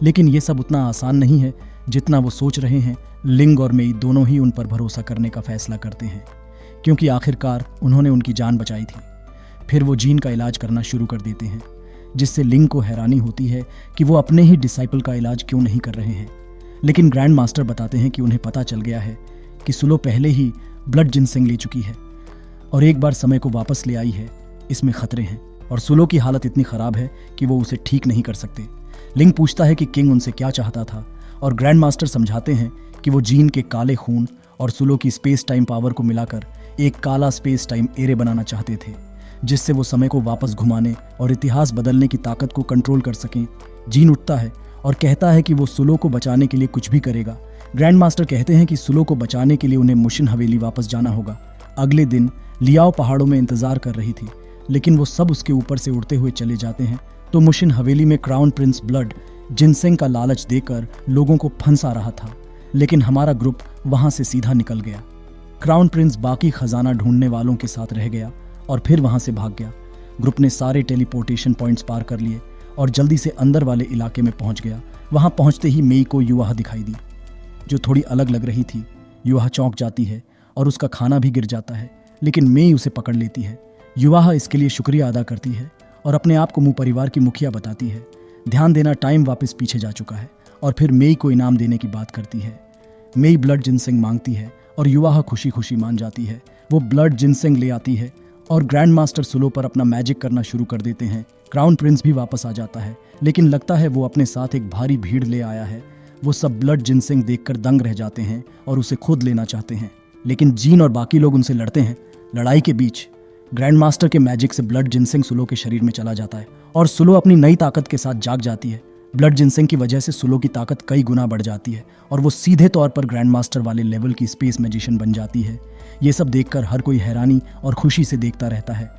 लेकिन ये सब उतना आसान नहीं है जितना वो सोच रहे हैं। लिंग और मेई दोनों ही उन पर भरोसा करने का फैसला करते हैं, क्योंकि आखिरकार उन्होंने उनकी जान बचाई थी। फिर वो जीन का इलाज करना शुरू कर देते हैं, जिससे लिंग को हैरानी होती है कि वो अपने ही डिसाइपल का इलाज क्यों नहीं कर रहे हैं। लेकिन ग्रैंड मास्टर बताते हैं कि उन्हें पता चल गया है कि सुलो पहले ही ब्लड जिनसिंग ले चुकी है और एक बार समय को वापस ले आई है। इसमें खतरे हैं और सुलो की हालत इतनी खराब है कि वो उसे ठीक नहीं कर सकते। लिंग पूछता है कि किंग उनसे क्या चाहता था और ग्रैंड मास्टर समझाते हैं कि वो जीन के काले खून और सुलो की स्पेस टाइम पावर को मिलाकर एक काला स्पेस टाइम एरे बनाना चाहते थे, जिससे वो समय को वापस घुमाने और इतिहास बदलने की ताकत को कंट्रोल कर सकें। जीन उठता है और कहता है कि वो सुलो को बचाने के लिए कुछ भी करेगा। ग्रैंड मास्टर कहते हैं कि सुलो को बचाने के लिए उन्हें मुशिन हवेली वापस जाना होगा। अगले दिन लियाओ पहाड़ों में इंतजार कर रही थी, लेकिन वो सब उसके ऊपर से उड़ते हुए चले जाते हैं। तो मुशिन हवेली में क्राउन प्रिंस ब्लड जिनसेंग का लालच देकर लोगों को फंसा रहा था, लेकिन हमारा ग्रुप वहां से सीधा निकल गया। क्राउन प्रिंस बाकी खजाना ढूंढने वालों के साथ रह गया और फिर वहां से भाग गया। ग्रुप ने सारे टेलीपोर्टेशन पॉइंट्स पार कर लिए और जल्दी से अंदर वाले इलाके में पहुंच गया। वहां पहुंचते ही मेई को युवाहा दिखाई दी, जो थोड़ी अलग लग रही थी। युवाहा चौंक जाती है और उसका खाना भी गिर जाता है, लेकिन मेई उसे पकड़ लेती है। युवाहा इसके लिए शुक्रिया अदा करती है और अपने आप को मुंह परिवार की मुखिया बताती है। ध्यान देना, टाइम वापस पीछे जा चुका है और फिर मेई को इनाम देने की बात करती है। मेई ब्लड जिनसेंग मांगती है और युवा खुशी खुशी मान जाती है। वो ब्लड जिनसेंग ले आती है और ग्रैंड मास्टर सुलो पर अपना मैजिक करना शुरू कर देते हैं। क्राउन प्रिंस भी वापस आ जाता है, लेकिन लगता है वो अपने साथ एक भारी भीड़ ले आया है। वो सब ब्लड जिनसेंग देखकर दंग रह जाते हैं और उसे खुद लेना चाहते हैं, लेकिन जीन और बाकी लोग उनसे लड़ते हैं। लड़ाई के बीच ग्रैंड मास्टर के मैजिक से ब्लड जिनसेंग सुलो के शरीर में चला जाता है और सुलो अपनी नई ताकत के साथ जाग जाती है। ब्लड जिनसेंग की वजह से सुलो की ताकत कई गुना बढ़ जाती है और वो सीधे तौर पर ग्रैंड मास्टर वाले लेवल की स्पेस मैजिशियन बन जाती है। ये सब देखकर हर कोई हैरानी और खुशी से देखता रहता है।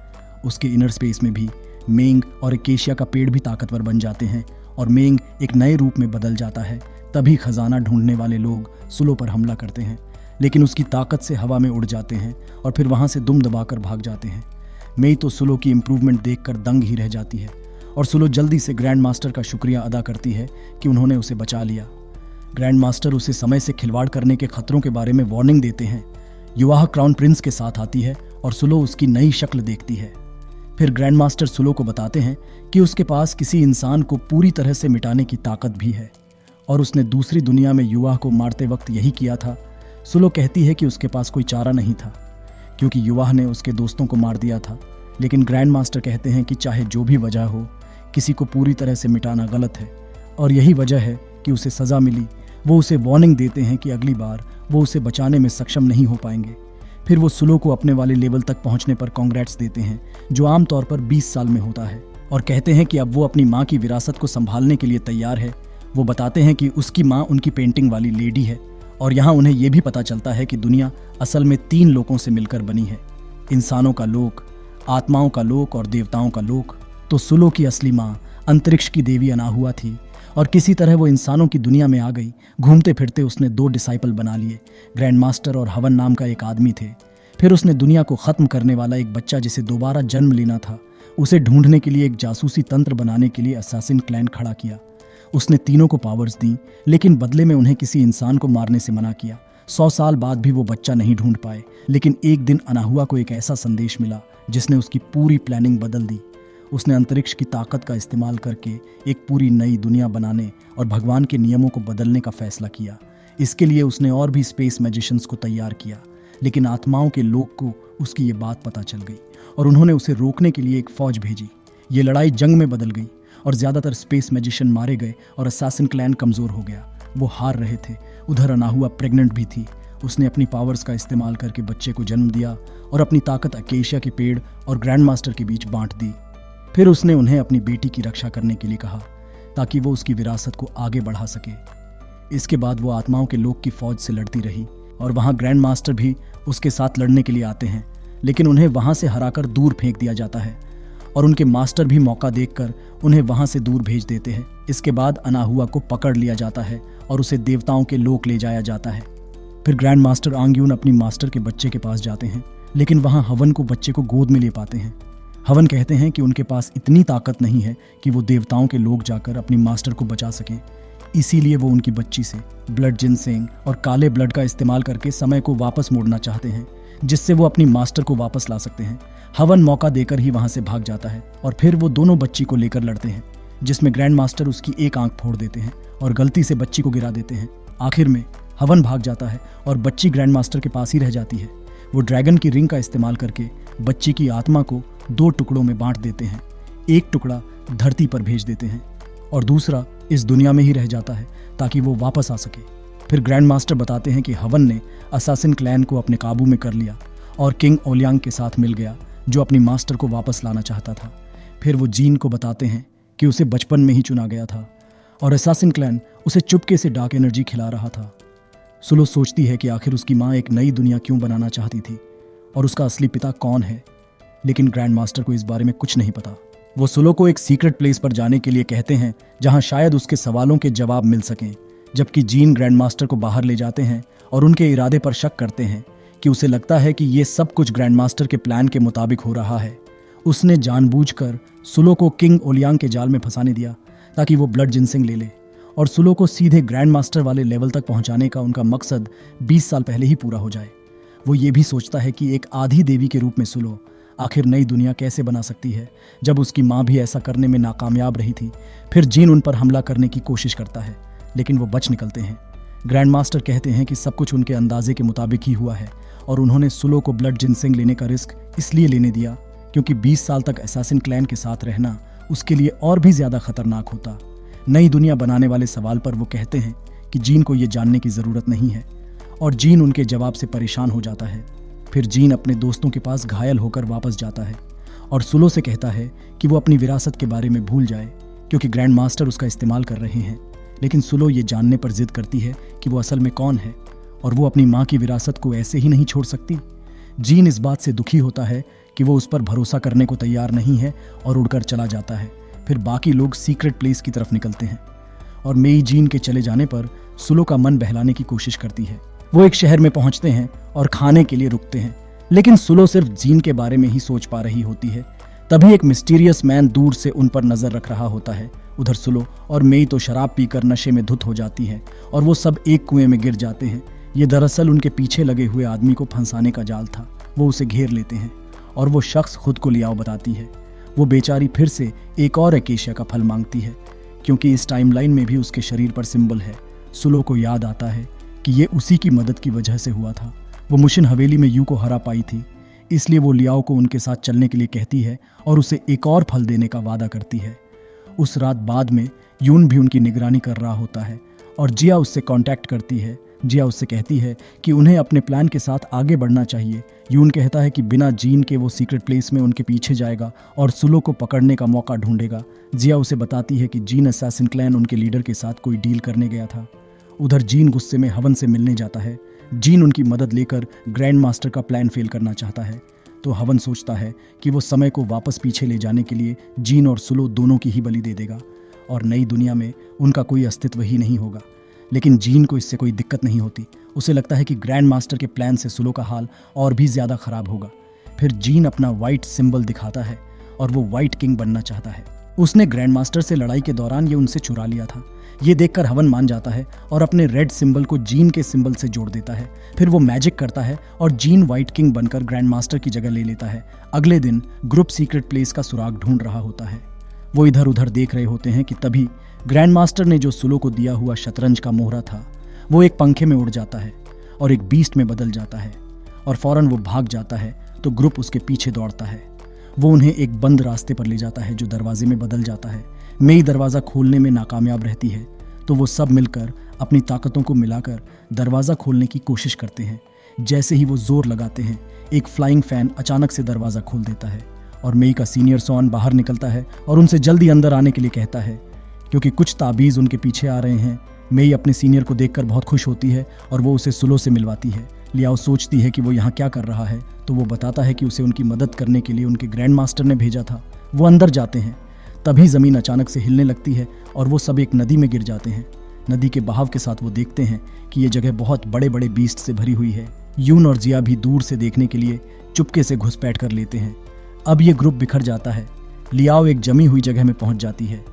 उसके इनर स्पेस में भी मेंग और एकेशिया का पेड़ भी ताकतवर बन जाते हैं और मेंग एक नए रूप में बदल जाता है। तभी खजाना ढूंढने वाले लोग सुलो पर हमला करते हैं, लेकिन उसकी ताकत से हवा में उड़ जाते हैं और फिर वहां से दुम दबाकर भाग जाते हैं। मेई तो सुलो की इंप्रूवमेंट देखकर दंग ही रह जाती है और सुलो जल्दी से ग्रैंड मास्टर का शुक्रिया अदा करती है कि उन्होंने उसे बचा लिया। ग्रैंड मास्टर उसे समय से खिलवाड़ करने के खतरों के बारे में वार्निंग देते हैं। युवा क्राउन प्रिंस के साथ आती है और सुलो उसकी नई शक्ल देखती है। फिर ग्रैंड मास्टर सुलो को बताते हैं कि उसके पास किसी इंसान को पूरी तरह से मिटाने की ताकत भी है और उसने दूसरी दुनिया में युवा को मारते वक्त यही किया था। सुलो कहती है कि उसके पास कोई चारा नहीं था क्योंकि युवा ने उसके दोस्तों को मार दिया था, लेकिन ग्रैंड मास्टर कहते हैं कि चाहे जो भी वजह हो, किसी को पूरी तरह से मिटाना गलत है और यही वजह है कि उसे सज़ा मिली। वो उसे वार्निंग देते हैं कि अगली बार वो उसे बचाने में सक्षम नहीं हो पाएंगे। फिर वो सुलो को अपने वाले लेवल तक पहुंचने पर कांग्रेट्स देते हैं, जो आमतौर पर 20 साल में होता है, और कहते हैं कि अब वो अपनी माँ की विरासत को संभालने के लिए तैयार है। वो बताते हैं कि उसकी माँ उनकी पेंटिंग वाली लेडी है और यहाँ उन्हें यह भी पता चलता है कि दुनिया असल में 3 लोकों से मिलकर बनी है, इंसानों का लोक, आत्माओं का लोक और देवताओं का लोक। तो सुलो की असली माँ अंतरिक्ष की देवी अनाहुआ थी और किसी तरह वो इंसानों की दुनिया में आ गई। घूमते फिरते उसने 2 डिसाइपल बना लिए, ग्रैंड मास्टर और हवन नाम का एक आदमी थे। फिर उसने दुनिया को खत्म करने वाला एक बच्चा जिसे दोबारा जन्म लेना था, उसे ढूंढने के लिए एक जासूसी तंत्र बनाने के लिए असैसिन क्लैन खड़ा किया। उसने तीनों को पावर्स दी, लेकिन बदले में उन्हें किसी इंसान को मारने से मना किया। 100 साल बाद भी वो बच्चा नहीं ढूंढ पाए, लेकिन एक दिन अनाहुआ को एक ऐसा संदेश मिला जिसने उसकी पूरी प्लानिंग बदल दी। उसने अंतरिक्ष की ताकत का इस्तेमाल करके एक पूरी नई दुनिया बनाने और भगवान के नियमों को बदलने का फैसला किया। इसके लिए उसने और भी स्पेस मैजिशियंस को तैयार किया, लेकिन आत्माओं के लोक को उसकी ये बात पता चल गई और उन्होंने उसे रोकने के लिए एक फौज भेजी। ये लड़ाई जंग में बदल गई और ज़्यादातर स्पेस मैजिशियन मारे गए और असैसिन क्लैन कमज़ोर हो गया। वो हार रहे थे। उधर अनाहुआ प्रेग्नेंट भी थी। उसने अपनी पावर्स का इस्तेमाल करके बच्चे को जन्म दिया और अपनी ताकत अकेशिया के पेड़ और ग्रैंड मास्टर के बीच बांट दी। फिर उसने उन्हें अपनी बेटी की रक्षा करने के लिए कहा ताकि वो उसकी विरासत को आगे बढ़ा सके। इसके बाद वो आत्माओं के लोक की फौज से लड़ती रही और वहाँ ग्रैंड मास्टर भी उसके साथ लड़ने के लिए आते हैं, लेकिन उन्हें वहाँ से हराकर दूर फेंक दिया जाता है और उनके मास्टर भी मौका देखकर उन्हें वहाँ से दूर भेज देते हैं। इसके बाद अनाहुआ को पकड़ लिया जाता है और उसे देवताओं के लोक ले जाया जाता है। फिर ग्रैंड मास्टर आंग्यून अपनी मास्टर के बच्चे के पास जाते हैं, लेकिन वहाँ हवन को बच्चे को गोद में ले पाते हैं। हवन कहते हैं कि उनके पास इतनी ताकत नहीं है कि वो देवताओं के लोक जाकर अपनी मास्टर को बचा सकें। इसीलिए वो उनकी बच्ची से ब्लड जिनसेंग और काले ब्लड का इस्तेमाल करके समय को वापस मोड़ना चाहते हैं, जिससे वो अपनी मास्टर को वापस ला सकते हैं। हवन मौका देकर ही वहां से भाग जाता है और फिर वो दोनों बच्ची को लेकर लड़ते हैं, जिसमें ग्रैंड मास्टर उसकी एक आंख फोड़ देते हैं और गलती से बच्ची को गिरा देते हैं। आखिर में हवन भाग जाता है और बच्ची ग्रैंड मास्टर के पास ही रह जाती है। वो ड्रैगन की रिंग का इस्तेमाल करके बच्ची की आत्मा को 2 टुकड़ों में बांट देते हैं। एक टुकड़ा धरती पर भेज देते हैं और दूसरा इस दुनिया में ही रह जाता है ताकि वो वापस आ सके। फिर ग्रैंड मास्टर बताते हैं कि हवन ने असैसिन क्लैन को अपने काबू में कर लिया और किंग ओलियांग के साथ मिल गया, जो अपनी मास्टर को वापस लाना चाहता था। फिर वो जीन को बताते हैं कि उसे बचपन में ही चुना गया था और असैसिन क्लैन उसे चुपके से डार्क एनर्जी खिला रहा था। सुलो सोचती है कि आखिर उसकी माँ एक नई दुनिया क्यों बनाना चाहती थी और उसका असली पिता कौन है, लेकिन ग्रैंड मास्टर को इस बारे में कुछ नहीं पता। वो सुलो को एक सीक्रेट प्लेस पर जाने के लिए कहते हैं जहां शायद उसके सवालों के जवाब मिल सकें, जबकि जीन ग्रैंड मास्टर को बाहर ले जाते हैं और उनके इरादे पर शक करते हैं कि उसे लगता है कि ये सब कुछ ग्रैंड मास्टर के प्लान के मुताबिक हो रहा है। उसने जानबूझकर सुलो को किंग ओलियांग के जाल में फंसाने दिया ताकि वो ब्लड जिनसिंग ले ले और सुलो को सीधे ग्रैंड मास्टर वाले लेवल तक पहुंचाने का उनका मकसद 20 साल पहले ही पूरा हो जाए। वो ये भी सोचता है कि एक आधी देवी के रूप में सुलो आखिर नई दुनिया कैसे बना सकती है जब उसकी माँ भी ऐसा करने में नाकामयाब रही थी। फिर जीन उन पर हमला करने की कोशिश करता है, लेकिन वो बच निकलते हैं। ग्रैंड मास्टर कहते हैं कि सब कुछ उनके अंदाजे के मुताबिक ही हुआ है और उन्होंने सुलो को ब्लड जिनसिंग लेने का रिस्क इसलिए लेने दिया क्योंकि 20 साल तक असैसिन क्लैन के साथ रहना उसके लिए और भी ज्यादा खतरनाक होता। नई दुनिया बनाने वाले सवाल पर वो कहते हैं कि जीन को ये जानने की जरूरत नहीं है और जीन उनके जवाब से परेशान हो जाता है। फिर जीन अपने दोस्तों के पास घायल होकर वापस जाता है और सुलो से कहता है कि वो अपनी विरासत के बारे में भूल जाए क्योंकि ग्रैंड मास्टर उसका इस्तेमाल कर रहे हैं। लेकिन सुलो ये जानने पर जिद करती है कि वो असल में कौन है और वो अपनी माँ की विरासत को ऐसे ही नहीं छोड़ सकती। जीन इस बात से दुखी होता है कि वो उस पर भरोसा करने को तैयार नहीं है और उड़कर चला जाता है। फिर बाकी लोग सीक्रेट प्लेस की तरफ निकलते हैं और मेई जीन के चले जाने पर सुलो का मन बहलाने की कोशिश करती है। वो एक शहर में पहुंचते हैं और खाने के लिए रुकते हैं, लेकिन सुलो सिर्फ जीन के बारे में ही सोच पा रही होती है। तभी एक मिस्टीरियस मैन दूर से उन पर नजर रख रहा होता है। उधर सुलो और मेई तो शराब पीकर नशे में धुत हो जाती है और वो सब एक कुएं में गिर जाते हैं। ये दरअसल उनके पीछे लगे हुए आदमी को फंसाने का जाल था। वो उसे घेर लेते हैं और वो शख्स खुद को लियाओ बताती है। वो बेचारी फिर से एक और एकेशिया का फल मांगती है क्योंकि इस टाइमलाइन में भी उसके शरीर पर सिंबल है। सुलो को याद आता है कि ये उसी की मदद की वजह से हुआ था। वो मुशिन हवेली में यू को हरा पाई थी, इसलिए वो लियाओ को उनके साथ चलने के लिए कहती है और उसे एक और फल देने का वादा करती है। उस रात बाद में यून भी उनकी निगरानी कर रहा होता है और जिया उससे कांटेक्ट करती है। जिया उससे कहती है कि उन्हें अपने प्लान के साथ आगे बढ़ना चाहिए। यून कहता है कि बिना जीन के वो सीक्रेट प्लेस में उनके पीछे जाएगा और सुलो को पकड़ने का मौका ढूंढेगा। जिया उसे बताती है कि जीन असैसिन क्लैन उनके लीडर के साथ कोई डील करने गया था। उधर जीन गुस्से में हवन से मिलने जाता है। जीन उनकी मदद लेकर ग्रैंड मास्टर का प्लान फेल करना चाहता है, तो हवन सोचता है कि वो समय को वापस पीछे ले जाने के लिए जीन और सुलो दोनों की ही बलि दे देगा और नई दुनिया में उनका कोई अस्तित्व ही नहीं होगा। लेकिन जीन को इससे कोई दिक्कत नहीं होती। उसे लगता है कि ग्रैंड मास्टर के प्लान से सुलो का हाल और भी ज्यादा खराब होगा। फिर जीन अपना वाइट सिंबल दिखाता है और वो वाइट किंग बनना चाहता है। उसने ग्रैंड मास्टर से लड़ाई के दौरान ये उनसे चुरा लिया था। ये देखकर हवन मान जाता है और अपने रेड सिंबल को जीन के सिंबल से जोड़ देता है। फिर वो मैजिक करता है और जीन वाइट किंग बनकर ग्रैंड मास्टर की जगह ले लेता है। अगले दिन ग्रुप सीक्रेट प्लेस का सुराग ढूंढ रहा होता है। वो इधर उधर देख रहे होते हैं कि तभी ग्रैंड मास्टर ने जो सुलो को दिया हुआ शतरंज का मोहरा था वो एक पंखे में उड़ जाता है और एक बीस्ट में बदल जाता है और फौरन वो भाग जाता है तो ग्रुप उसके पीछे दौड़ता है। वो उन्हें एक बंद रास्ते पर ले जाता है जो दरवाजे में बदल जाता है। मेई दरवाज़ा खोलने में नाकामयाब रहती है तो वो सब मिलकर अपनी ताकतों को मिलाकर दरवाज़ा खोलने की कोशिश करते हैं। जैसे ही वो जोर लगाते हैं एक फ्लाइंग फैन अचानक से दरवाज़ा खोल देता है और मेई का सीनियर सॉन बाहर निकलता है और उनसे जल्दी अंदर आने के लिए कहता है क्योंकि कुछ ताबीज़ उनके पीछे आ रहे हैं। मेई अपने सीनियर को देखकर बहुत खुश होती है और वो उसे सुलो से मिलवाती है। लियाओ सोचती है कि वो यहाँ क्या कर रहा है तो वो बताता है कि उसे उनकी मदद करने के लिए उनके ग्रैंड मास्टर ने भेजा था। वो अंदर जाते हैं, तभी ज़मीन अचानक से हिलने लगती है और वो सब एक नदी में गिर जाते हैं। नदी के बहाव के साथ वो देखते हैं कि ये जगह बहुत बड़े बड़े बीस्ट से भरी हुई है। यून और जिया भी दूर से देखने के लिए चुपके से घुसपैठ कर लेते हैं। अब ये ग्रुप बिखर जाता है। लियाओ एक जमी हुई जगह में पहुंच जाती है,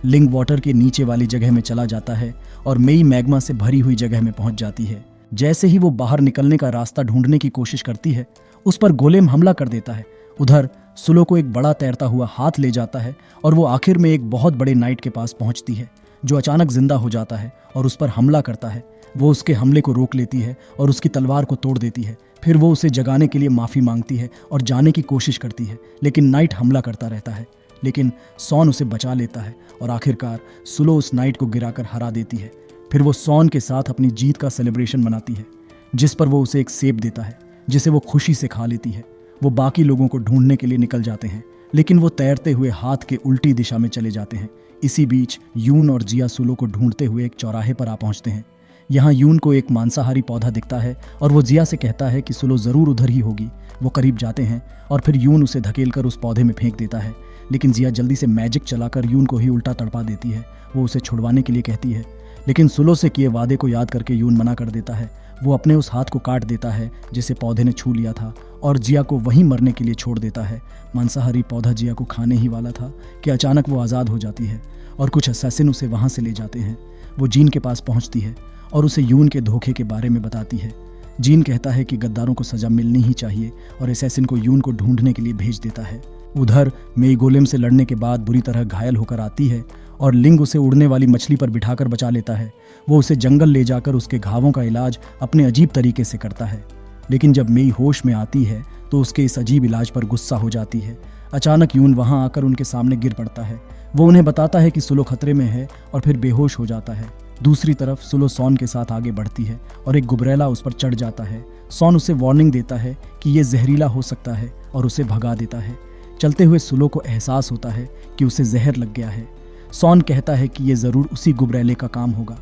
लिंग वाटर के नीचे वाली जगह में चला जाता है और मेई मैग्मा से भरी हुई जगह में पहुंच जाती है। जैसे ही वो बाहर निकलने का रास्ता ढूंढने की कोशिश करती है उस पर गोलेम हमला कर देता है। उधर सुलो को एक बड़ा तैरता हुआ हाथ ले जाता है और वो आखिर में एक बहुत बड़े नाइट के पास पहुंचती है जो अचानक जिंदा हो जाता है और उस पर हमला करता है। वो उसके हमले को रोक लेती है और उसकी तलवार को तोड़ देती है। फिर वो उसे जगाने के लिए माफ़ी मांगती है और जाने की कोशिश करती है, लेकिन नाइट हमला करता रहता है। लेकिन सॉन उसे बचा लेता है और आखिरकार सुलो उस नाइट को गिराकर हरा देती है। फिर वो सॉन के साथ अपनी जीत का सेलिब्रेशन मनाती है, जिस पर वो उसे एक सेब देता है जिसे वो खुशी से खा लेती है। वो बाकी लोगों को ढूंढने के लिए निकल जाते हैं, लेकिन वो तैरते हुए हाथ के उल्टी दिशा में चले जाते हैं। इसी बीच यून और जिया सुलो को ढूंढते हुए एक चौराहे पर आ पहुंचते हैं। यहाँ यून को एक मांसाहारी पौधा दिखता है और वो जिया से कहता है कि सुलो ज़रूर उधर ही होगी। वो करीब जाते हैं और फिर यून उसे धकेलकर उस पौधे में फेंक देता है, लेकिन जिया जल्दी से मैजिक चलाकर यून को ही उल्टा तड़पा देती है। वो उसे छुड़वाने के लिए कहती है, लेकिन सुलो से किए वादे को याद करके यून मना कर देता है। वो अपने उस हाथ को काट देता है जिसे पौधे ने छू लिया था और जिया को वहीं मरने के लिए छोड़ देता है। मांसाहारी पौधा जिया को खाने ही वाला था कि अचानक वो आज़ाद हो जाती है और कुछ असैसिन उसे वहाँ से ले जाते हैं। वो जीन के पास पहुँचती है और उसे यून के धोखे के बारे में बताती है। जीन कहता है कि गद्दारों को सज़ा मिलनी ही चाहिए और असैसिन को यून को ढूंढने के लिए भेज देता है। उधर मेई गोलेम से लड़ने के बाद बुरी तरह घायल होकर आती है और लिंग उसे उड़ने वाली मछली पर बिठाकर बचा लेता है। वो उसे जंगल ले जाकर उसके घावों का इलाज अपने अजीब तरीके से करता है। लेकिन जब मेई होश में आती है तो उसके इस अजीब इलाज पर गुस्सा हो जाती है। अचानक यून वहां आकर उनके सामने गिर पड़ता है। वो उन्हें बताता है कि सुलो खतरे में है और फिर बेहोश हो जाता है। दूसरी तरफ सुलो सॉन के साथ आगे बढ़ती है और एक गुबरैला उस पर चढ़ जाता है। सॉन उसे वार्निंग देता है कि ये जहरीला हो सकता है और उसे भगा देता है। चलते हुए सुलो को एहसास होता है कि उसे जहर लग गया है। सॉन कहता है कि ये जरूर उसी गुबरैले का काम होगा,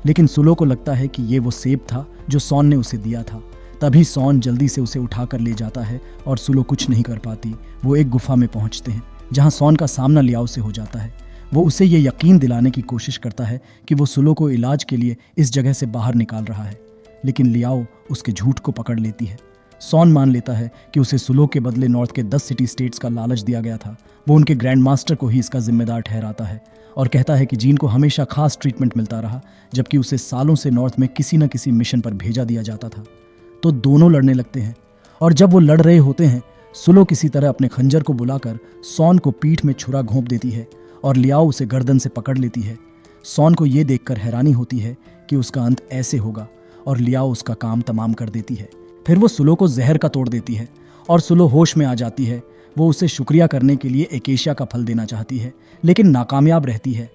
लेकिन सुलो को लगता है कि ये वो सेब था जो सॉन ने उसे दिया था। तभी सॉन जल्दी से उसे उठाकर ले जाता है और सुलो कुछ नहीं कर पाती। वो एक गुफा में पहुंचते हैं जहां सॉन का सामना लियाओ से हो जाता है। वो उसे ये यकीन दिलाने की कोशिश करता है कि वो सुलो को इलाज के लिए इस जगह से बाहर निकाल रहा है, लेकिन लियाओ उसके झूठ को पकड़ लेती है। सॉन मान लेता है कि उसे सुलो के बदले नॉर्थ के 10 सिटी स्टेट्स का लालच दिया गया था। वो उनके ग्रैंड मास्टर को ही इसका जिम्मेदार ठहराता है और कहता है कि जीन को हमेशा खास ट्रीटमेंट मिलता रहा, जबकि उसे सालों से नॉर्थ में किसी न किसी मिशन पर भेजा दिया जाता था। तो दोनों लड़ने लगते हैं और जब वो लड़ रहे होते हैं, सुलो किसी तरह अपने खंजर को बुलाकर सॉन को पीठ में छुरा घोंप देती है और लियाओ उसे गर्दन से पकड़ लेती है। सॉन को यह देखकर हैरानी होती है कि उसका अंत ऐसे होगा और लियाओ उसका काम तमाम कर देती है। फिर वो सुलो को जहर का तोड़ देती है और सुलो होश में आ जाती है। वो उसे शुक्रिया करने के लिए एकेशिया का फल देना चाहती है, लेकिन नाकामयाब रहती है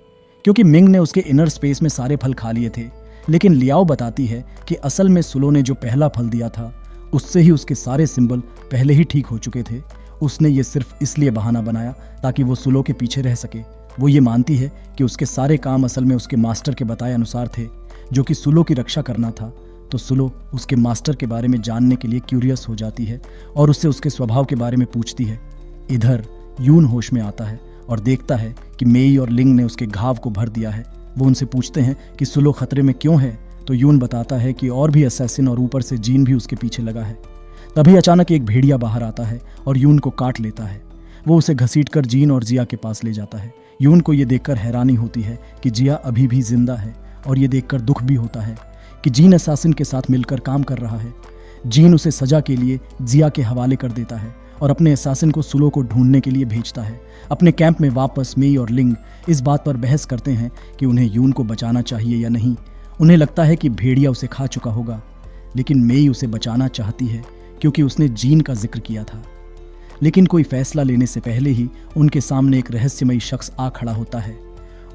क्योंकि मिंग ने उसके इनर स्पेस में सारे फल खा लिए थे। लेकिन लियाओ बताती है कि असल में सुलो ने जो पहला फल दिया था उससे ही उसके सारे सिंबल पहले ही ठीक हो चुके थे। उसने ये सिर्फ इसलिए बहाना बनाया ताकि वो सुलो के पीछे रह सके। वो ये मानती है कि उसके सारे काम असल में उसके मास्टर के बताए अनुसार थे, जो कि सुलो की रक्षा करना था। तो सुलो उसके मास्टर के बारे में जानने के लिए क्यूरियस हो जाती है और उससे उसके स्वभाव के बारे में पूछती है। इधर यून होश में आता है और देखता है कि मेई और लिंग ने उसके घाव को भर दिया है। वो उनसे पूछते हैं कि सुलो खतरे में क्यों है, तो यून बताता है कि और भी असैसिन और ऊपर से जीन भी उसके पीछे लगा है। तभी अचानक एक भेड़िया बाहर आता है और यून को काट लेता है। वो उसे घसीटकर जीन और जिया के पास ले जाता है। यून को ये देखकर हैरानी होती है कि जिया अभी भी जिंदा है और ये देखकर दुख भी होता है कि जीन असैसिन के साथ मिलकर काम कर रहा है। जीन उसे सजा के लिए जिया के हवाले कर देता है और अपने असैसिन को सुलो को ढूंढने के लिए भेजता है। अपने कैंप में वापस मेई और लिंग इस बात पर बहस करते हैं कि उन्हें यून को बचाना चाहिए या नहीं। उन्हें लगता है कि भेड़िया उसे खा चुका होगा, लेकिन मेई उसे बचाना चाहती है क्योंकि उसने जीन का जिक्र किया था। लेकिन कोई फैसला लेने से पहले ही उनके सामने एक रहस्यमयी शख्स आ खड़ा होता है।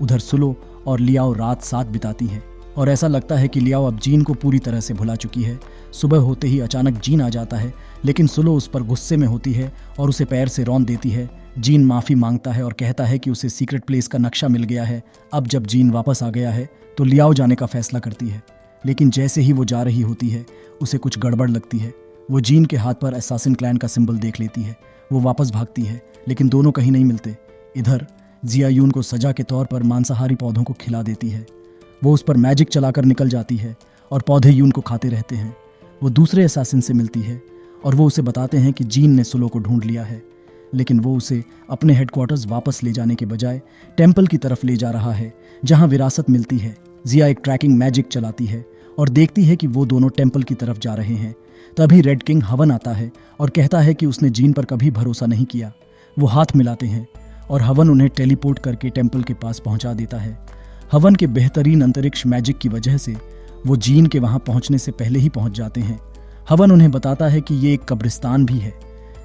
उधर सुलो और लियाओ रात साथ बिताती हैं और ऐसा लगता है कि लियाओ अब जीन को पूरी तरह से भुला चुकी है। सुबह होते ही अचानक जीन आ जाता है, लेकिन सुलो उस पर गुस्से में होती है और उसे पैर से रौंद देती है। जीन माफ़ी मांगता है और कहता है कि उसे सीक्रेट प्लेस का नक्शा मिल गया है। अब जब जीन वापस आ गया है तो लियाओ जाने का फैसला करती है, लेकिन जैसे ही वो जा रही होती है उसे कुछ गड़बड़ लगती है। वो जीन के हाथ पर असैसिन क्लैन का सिंबल देख लेती है। वो वापस भागती है, लेकिन दोनों कहीं नहीं मिलते। इधर जिया यून को सजा के तौर पर मांसाहारी पौधों को खिला देती है। वो उस पर मैजिक चलाकर निकल जाती है और पौधे यून को खाते रहते हैं। वो दूसरे असैसिन से मिलती है और वो उसे बताते हैं कि जीन ने सुलो को ढूंढ लिया है, लेकिन वो उसे अपने हेडक्वार्टर्स वापस ले जाने के बजाय टेम्पल की तरफ ले जा रहा है जहां विरासत मिलती है। जिया एक ट्रैकिंग मैजिक चलाती है और देखती है कि वो दोनों टेम्पल की तरफ जा रहे हैं। तभी रेड किंग हवन आता है और कहता है कि उसने जीन पर कभी भरोसा नहीं किया। वो हाथ मिलाते हैं और हवन उन्हें टेलीपोर्ट करके टेम्पल के पास पहुंचा देता है। हवन के बेहतरीन अंतरिक्ष मैजिक की वजह से वो जीन के वहां पहुंचने से पहले ही पहुंच जाते हैं। हवन उन्हें बताता है कि ये एक कब्रिस्तान भी है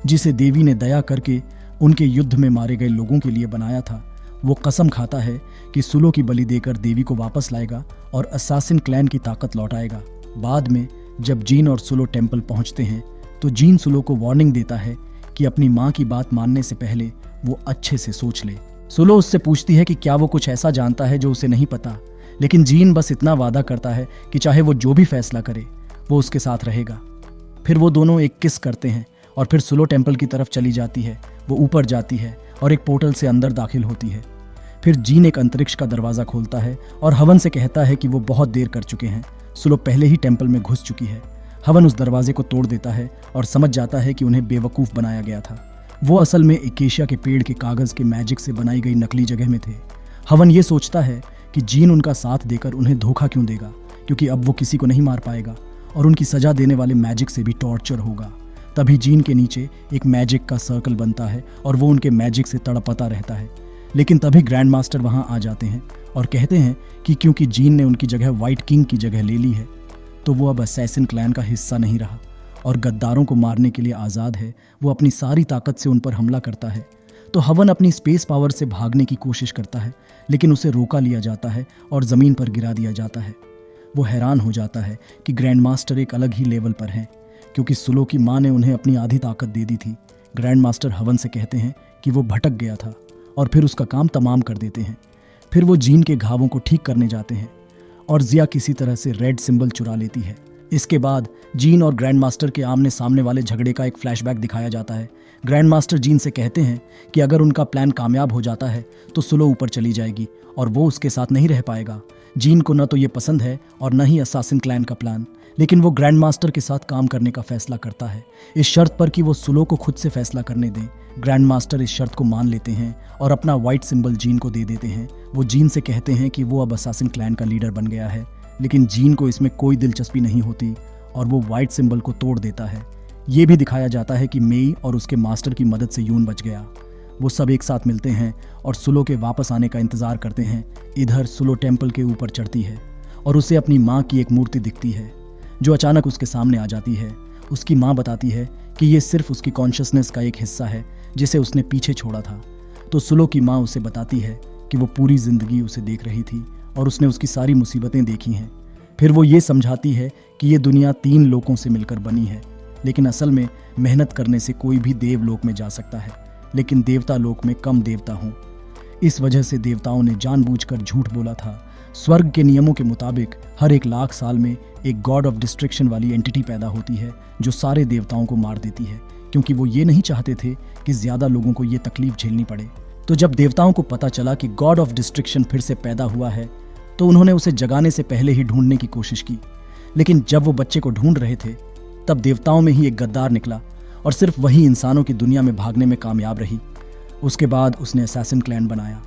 जिसे देवी ने दया करके उनके युद्ध में मारे गए लोगों के लिए बनाया था। वो कसम खाता है कि सुलो की बलि देकर देवी को वापस लाएगा और असैसिन क्लैन की ताकत लौटाएगा। बाद में जब जीन और सुलो टेम्पल पहुंचते हैं तो जीन सुलो को वार्निंग देता है कि अपनी माँ की बात मानने से पहले वो अच्छे से सोच ले। सुलो उससे पूछती है कि क्या वो कुछ ऐसा जानता है जो उसे नहीं पता, लेकिन जीन बस इतना वादा करता है कि चाहे वो जो भी फैसला करे वो उसके साथ रहेगा। फिर वो दोनों एक किस करते हैं और फिर सुलो टेम्पल की तरफ चली जाती है। वो ऊपर जाती है और एक पोर्टल से अंदर दाखिल होती है। फिर जीन एक अंतरिक्ष का दरवाजा खोलता है और हवन से कहता है कि वो बहुत देर कर चुके हैं। सुलो पहले ही टेम्पल में घुस चुकी है। हवन उस दरवाजे को तोड़ देता है और समझ जाता है कि उन्हें बेवकूफ़ बनाया गया था। वो असल में एकेशिया के पेड़ के कागज़ के मैजिक से बनाई गई नकली जगह में थे। हवन ये सोचता है कि जीन उनका साथ देकर उन्हें धोखा क्यों देगा, क्योंकि अब वो किसी को नहीं मार पाएगा और उनकी सजा देने वाले मैजिक से भी टॉर्चर होगा। तभी जीन के नीचे एक मैजिक का सर्कल बनता है और वो उनके मैजिक से तड़पता रहता है। लेकिन तभी ग्रैंड मास्टर वहां आ जाते हैं और कहते हैं कि क्योंकि जीन ने उनकी जगह व्हाइट किंग की जगह ले ली है तो वो अब असैसिन क्लैन का हिस्सा नहीं रहा और गद्दारों को मारने के लिए आज़ाद है। वो अपनी सारी ताकत से उन पर हमला करता है। तो हवन अपनी स्पेस पावर से भागने की कोशिश करता है, लेकिन उसे रोका लिया जाता है और ज़मीन पर गिरा दिया जाता है। वो हैरान हो जाता है कि ग्रैंड मास्टर एक अलग ही लेवल पर हैं, क्योंकि सुलो की माँ ने उन्हें अपनी आधी ताकत दे दी थी। ग्रैंड मास्टर हवन से कहते हैं कि वो भटक गया था और फिर उसका काम तमाम कर देते हैं। फिर वो जीन के घावों को ठीक करने जाते हैं और जिया किसी तरह से रेड सिंबल चुरा लेती है। इसके बाद जीन और ग्रैंड मास्टर के आमने सामने वाले झगड़े का एक फ्लैशबैक दिखाया जाता है। ग्रैंड मास्टर जीन से कहते हैं कि अगर उनका प्लान कामयाब हो जाता है तो सुलो ऊपर चली जाएगी और वो उसके साथ नहीं रह पाएगा। जीन को न तो ये पसंद है और न ही असासिन क्लैन का प्लान, लेकिन वो ग्रैंड मास्टर के साथ काम करने का फैसला करता है, इस शर्त पर कि वो सुलो को खुद से फैसला करने दें। ग्रैंड मास्टर इस शर्त को मान लेते हैं और अपना व्हाइट सिंबल जीन को दे देते हैं। वो जीन से कहते हैं कि वो अब असासिन क्लैन का लीडर बन गया है, लेकिन जीन को इसमें कोई दिलचस्पी नहीं होती और वो व्हाइट सिंबल को तोड़ देता है। ये भी दिखाया जाता है कि मेई और उसके मास्टर की मदद से यून बच गया। वो सब एक साथ मिलते हैं और सुलो के वापस आने का इंतजार करते हैं। इधर सुलो टेम्पल के ऊपर चढ़ती है और उसे अपनी माँ की एक मूर्ति दिखती है जो अचानक उसके सामने आ जाती है। उसकी माँ बताती है कि ये सिर्फ उसकी कॉन्शियसनेस का एक हिस्सा है जिसे उसने पीछे छोड़ा था। तो सुलो की माँ उसे बताती है कि वो पूरी जिंदगी उसे देख रही थी और उसने उसकी सारी मुसीबतें देखी हैं। फिर वो ये समझाती है कि ये दुनिया 3 लोकों से मिलकर बनी है, लेकिन असल में मेहनत करने से कोई भी देवलोक में जा सकता है, लेकिन देवता लोक में कम देवता हों। इस वजह से देवताओं ने जानबूझकर झूठ बोला था। स्वर्ग के नियमों के मुताबिक हर 1 लाख साल में एक गॉड ऑफ डिस्ट्रक्शन वाली एंटिटी पैदा होती है जो सारे देवताओं को मार देती है, क्योंकि वो ये नहीं चाहते थे कि ज्यादा लोगों को ये तकलीफ झेलनी पड़े। तो जब देवताओं को पता चला कि गॉड ऑफ डिस्ट्रक्शन फिर से पैदा हुआ है तो उन्होंने उसे जगाने से पहले ही ढूंढने की कोशिश की, लेकिन जब वो बच्चे को ढूंढ रहे थे तब देवताओं में ही एक गद्दार निकला और सिर्फ वही इंसानों की दुनिया में भागने में कामयाब रही। उसके बाद उसने असैसिन क्लैन बनाया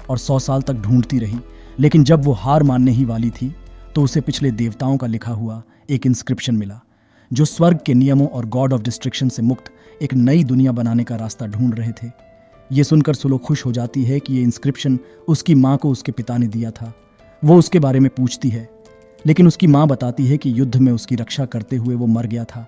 और 100 साल तक ढूंढती रही, लेकिन जब वो हार मानने ही वाली थी तो उसे पिछले देवताओं का लिखा हुआ एक इंस्क्रिप्शन मिला जो स्वर्ग के नियमों और गॉड ऑफ डिस्ट्रक्शन से मुक्त एक नई दुनिया बनाने का रास्ता ढूंढ रहे थे। ये सुनकर सुलो खुश हो जाती है कि ये इंस्क्रिप्शन उसकी माँ को उसके पिता ने दिया था। वो उसके बारे में पूछती है, लेकिन उसकी माँ बताती है कि युद्ध में उसकी रक्षा करते हुए वो मर गया था।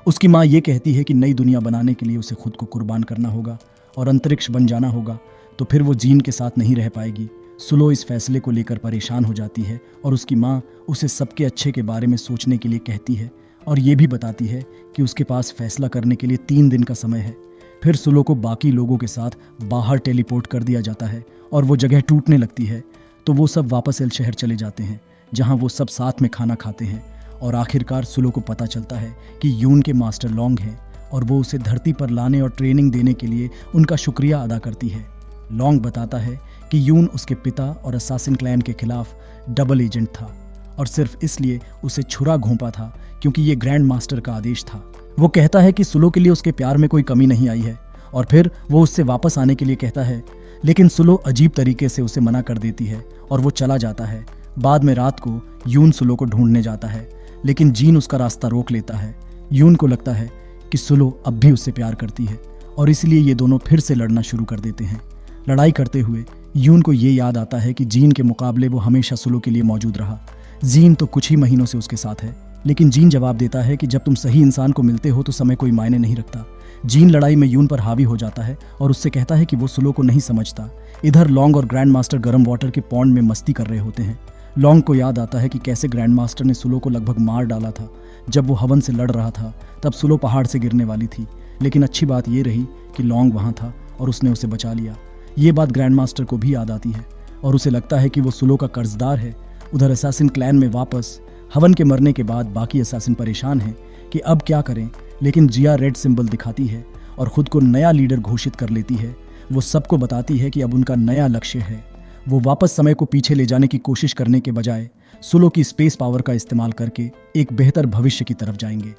उसकी माँ ये कहती है कि नई दुनिया बनाने के लिए उसे खुद को कुर्बान करना होगा और अंतरिक्ष बन जाना होगा, तो फिर वो जीन के साथ नहीं रह पाएगी। सुलो इस फैसले को लेकर परेशान हो जाती है और उसकी माँ उसे सबके अच्छे के बारे में सोचने के लिए कहती है और ये भी बताती है कि उसके पास फैसला करने के लिए 3 दिन का समय है। फिर सुलो को बाकी लोगों के साथ बाहर टेलीपोर्ट कर दिया जाता है और वो जगह टूटने लगती है। तो वो सब वापस एल शहर चले जाते हैं जहाँ वो सब साथ में खाना खाते हैं और आखिरकार सुलो को पता चलता है कि यून के मास्टर लॉन्ग हैं और वो उसे धरती पर लाने और ट्रेनिंग देने के लिए उनका शुक्रिया अदा करती है। लॉन्ग बताता है कि यून उसके पिता और असासिन क्लैन के खिलाफ डबल एजेंट था और सिर्फ इसलिए उसे छुरा घोंपा था क्योंकि ये ग्रैंड मास्टर का आदेश था। वो कहता है कि सुलो के लिए उसके प्यार में कोई कमी नहीं आई है और फिर वो उससे वापस आने के लिए कहता है, लेकिन सुलो अजीब तरीके से उसे मना कर देती है और वो चला जाता है। बाद में रात को यून सुलो को ढूंढने जाता है, लेकिन जीन उसका रास्ता रोक लेता है। यून को लगता है कि सुलो अब भी उससे प्यार करती है और इसलिए ये दोनों फिर से लड़ना शुरू कर देते हैं। लड़ाई करते हुए यून को ये याद आता है कि जीन के मुकाबले वो हमेशा सुलो के लिए मौजूद रहा। जीन तो कुछ ही महीनों से उसके साथ है, लेकिन जीन जवाब देता है कि जब तुम सही इंसान को मिलते हो तो समय कोई मायने नहीं रखता। जीन लड़ाई में यून पर हावी हो जाता है और उससे कहता है कि वो सुलो को नहीं समझता। इधर लॉन्ग और ग्रैंड मास्टर गर्म वाटर के पॉन्ड में मस्ती कर रहे होते हैं। लॉन्ग को याद आता है कि कैसे ग्रैंड मास्टर ने सुलो को लगभग मार डाला था। जब वो हवन से लड़ रहा था तब सुलो पहाड़ से गिरने वाली थी, लेकिन अच्छी बात ये रही कि लॉन्ग वहाँ था और उसने उसे बचा लिया। ये बात ग्रैंड मास्टर को भी याद आती है और उसे लगता है कि वो सुलो का कर्जदार है। उधर असासिन क्लैन में वापस हवन के मरने के बाद बाकी असासिन परेशान हैं कि अब क्या करें, लेकिन जिया रेड सिंबल दिखाती है और खुद को नया लीडर घोषित कर लेती है। वो सबको बताती है कि अब उनका नया लक्ष्य है। वो वापस समय को पीछे ले जाने की कोशिश करने के बजाय सुलो की स्पेस पावर का इस्तेमाल करके एक बेहतर भविष्य की तरफ जाएंगे।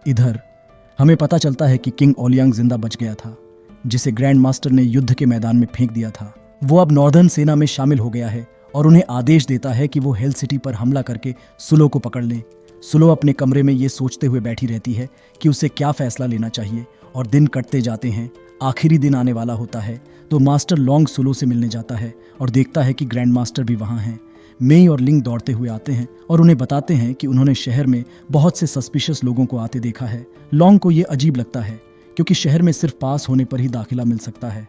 इधर हमें पता चलता है कि किंग ओलियांग जिंदा बच गया था, जिसे ग्रैंड मास्टर ने युद्ध के मैदान में फेंक दिया था। वो अब नॉर्दर्न सेना में शामिल हो गया है और उन्हें आदेश देता है कि वो हेल सिटी पर हमला करके सुलो को पकड़ लें। सुलो अपने कमरे में ये सोचते हुए बैठी रहती है कि उसे क्या फैसला लेना चाहिए और दिन कटते जाते हैं। आखिरी दिन आने वाला होता है तो मास्टर लॉन्ग सुलो से मिलने जाता है और देखता है कि ग्रैंड मास्टर भी वहाँ हैं। मेई और लिंग दौड़ते हुए आते हैं और उन्हें बताते हैं कि उन्होंने शहर में बहुत से सस्पिशियस लोगों को आते देखा है। लॉन्ग को ये अजीब लगता है क्योंकि शहर में सिर्फ पास होने पर ही दाखिला मिल सकता है।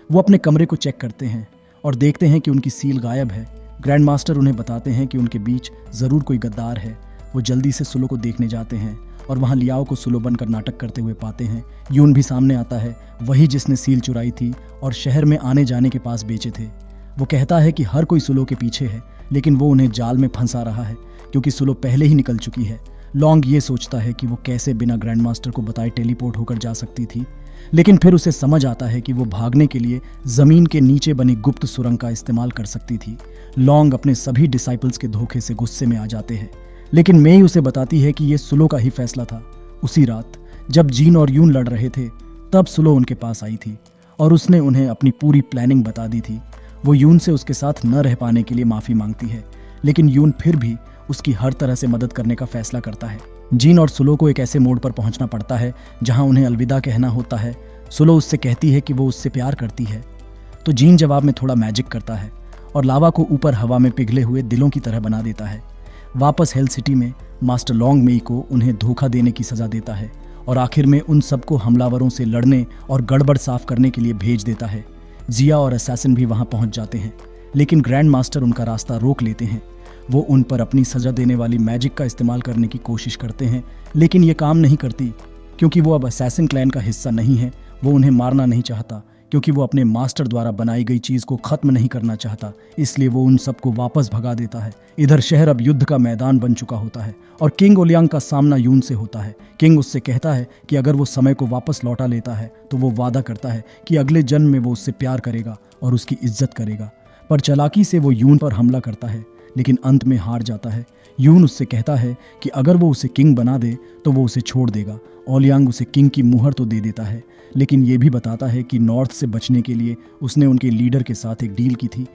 वो अपने कमरे को चेक करते हैं और देखते हैं कि उनकी सील गायब है। ग्रैंड मास्टर उन्हें बताते हैं कि उनके बीच ज़रूर कोई गद्दार है। वो जल्दी से सुलो को देखने जाते हैं और वहाँ लियाओ को सुलो बनकर नाटक करते हुए पाते हैं। यून भी सामने आता है, वही जिसने सील चुराई थी और शहर में आने जाने के पास बेचे थे। वो कहता है कि हर कोई सुलो के पीछे है, लेकिन वो उन्हें जाल में फंसा रहा है क्योंकि सुलो पहले ही निकल चुकी है। लॉन्ग ये सोचता है कि वो कैसे बिना ग्रैंड मास्टर को बताए टेलीपोर्ट होकर जा सकती थी, लेकिन फिर उसे समझ आता है कि वो भागने के लिए जमीन के नीचे बनी गुप्त सुरंग का इस्तेमाल कर सकती थी। लॉन्ग अपने सभी डिसाइपल्स के धोखे से गुस्से में आ जाते हैं, लेकिन मेई उसे बताती है कि ये सुलो का ही फैसला था। उसी रात जब जीन और यून लड़ रहे थे तब सुलो उनके पास आई थी और उसने उन्हें अपनी पूरी प्लानिंग बता दी थी। वो यून से उसके साथ न रह पाने के लिए माफ़ी मांगती है, लेकिन यून फिर भी उसकी हर तरह से मदद करने का फैसला करता है। जीन और सुलो को एक ऐसे मोड़ पर पहुंचना पड़ता है जहां उन्हें अलविदा कहना होता है। सुलो उससे कहती है कि वो उससे प्यार करती है, तो जीन जवाब में थोड़ा मैजिक करता है और लावा को ऊपर हवा में पिघले हुए दिलों की तरह बना देता है। वापस हेल सिटी में मास्टर लॉन्ग मेई को उन्हें धोखा देने की सज़ा देता है और आखिर में उन सबको हमलावरों से लड़ने और गड़बड़ साफ करने के लिए भेज देता है। जिया और असैसिन भी वहां पहुंच जाते हैं, लेकिन ग्रैंड मास्टर उनका रास्ता रोक लेते हैं। वो उन पर अपनी सजा देने वाली मैजिक का इस्तेमाल करने की कोशिश करते हैं, लेकिन ये काम नहीं करती क्योंकि वो अब असैसिन क्लैन का हिस्सा नहीं है। वो उन्हें मारना नहीं चाहता क्योंकि वो अपने मास्टर द्वारा बनाई गई चीज़ को ख़त्म नहीं करना चाहता, इसलिए वो उन सबको वापस भगा देता है। इधर शहर अब युद्ध का मैदान बन चुका होता है और किंग ओलियांग का सामना यून से होता है। किंग उससे कहता है कि अगर वो समय को वापस लौटा लेता है तो वो वादा करता है कि अगले जन्म में वो उससे प्यार करेगा और उसकी इज्जत करेगा। पर चालाकी से वो यून पर हमला करता है, लेकिन अंत में हार जाता है। यून उससे कहता है कि अगर वो उसे किंग बना दे तो वो उसे छोड़ देगा। ओलियांग उसे किंग की मुहर तो दे देता है, लेकिन ये भी बताता है कि नॉर्थ से बचने के लिए उसने उनके लीडर के साथ एक डील की थी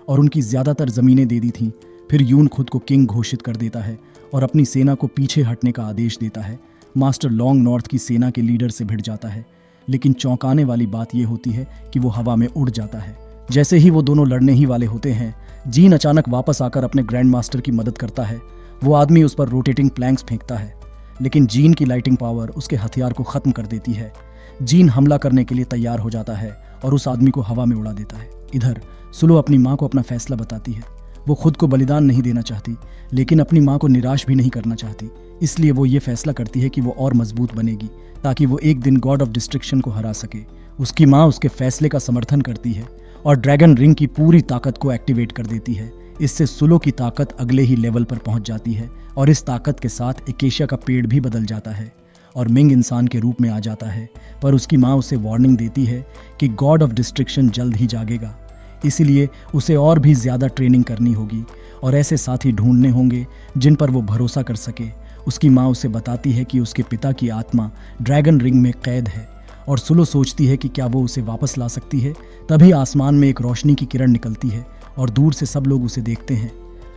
और उनकी ज़्यादातर ज़मीनें दे दी थीं। फिर यून खुद को किंग घोषित कर देता है और अपनी सेना को पीछे हटने का आदेश देता है। मास्टर लॉन्ग नॉर्थ की सेना के लीडर से भिड़ जाता है, लेकिन चौंकाने वाली बात यह होती है कि वो हवा में उड़ जाता है। जैसे ही वो दोनों लड़ने ही वाले होते हैं, जीन अचानक वापस आकर अपने ग्रैंड मास्टर की मदद करता है। वो आदमी उस पर रोटेटिंग प्लैंक्स फेंकता है, लेकिन जीन की लाइटिंग पावर उसके हथियार को ख़त्म कर देती है। जीन हमला करने के लिए तैयार हो जाता है और उस आदमी को हवा में उड़ा देता है। इधर सुलो अपनी माँ को अपना फैसला बताती है। वो खुद को बलिदान नहीं देना चाहती, लेकिन अपनी माँ को निराश भी नहीं करना चाहती, इसलिए वो ये फैसला करती है कि वो और मजबूत बनेगी ताकि वो एक दिन गॉड ऑफ डिस्ट्रक्शन को हरा सके। उसकी माँ उसके फैसले का समर्थन करती है और ड्रैगन रिंग की पूरी ताकत को एक्टिवेट कर देती है। इससे सुलो की ताकत अगले ही लेवल पर पहुंच जाती है और इस ताकत के साथ एकेशिया का पेड़ भी बदल जाता है और मिंग इंसान के रूप में आ जाता है। पर उसकी माँ उसे वार्निंग देती है कि गॉड ऑफ डिस्ट्रक्शन जल्द ही जागेगा, इसीलिए उसे और भी ज़्यादा ट्रेनिंग करनी होगी और ऐसे साथी ढूंढने होंगे जिन पर वो भरोसा कर सके। उसकी माँ उसे बताती है कि उसके पिता की आत्मा ड्रैगन रिंग में कैद है और सुलो सोचती है कि क्या वो उसे वापस ला सकती है। तभी आसमान में एक रोशनी की किरण निकलती है और दूर से सब लोग उसे देखते हैं।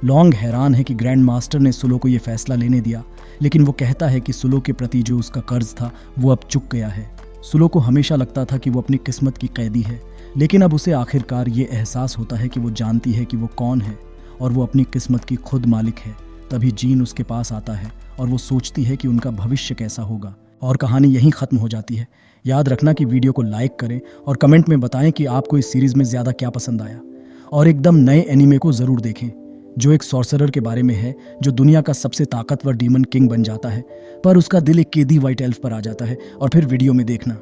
लॉन्ग हैरान है कि ग्रैंड मास्टर ने सुलो को ये फैसला लेने दिया, लेकिन वो कहता है कि सुलो के प्रति जो उसका कर्ज था वो अब चुक गया है। सुलो को हमेशा लगता था कि वो अपनी किस्मत की कैदी है, लेकिन अब उसे आखिरकार ये एहसास होता है कि वो जानती है कि वो कौन है और वो अपनी किस्मत की खुद मालिक है। तभी जीन उसके पास आता है और वो सोचती है कि उनका भविष्य कैसा होगा और कहानी यहीं ख़त्म हो जाती है। याद रखना कि वीडियो को लाइक करें और कमेंट में बताएं कि आपको इस सीरीज़ में ज़्यादा क्या पसंद आया, और एकदम नए एनीमे को ज़रूर देखें जो एक सॉर्सरर के बारे में है जो दुनिया का सबसे ताकतवर डीमन किंग बन जाता है, पर उसका दिल एक कैदी वाइट एल्फ पर आ जाता है। और फिर वीडियो में देखना।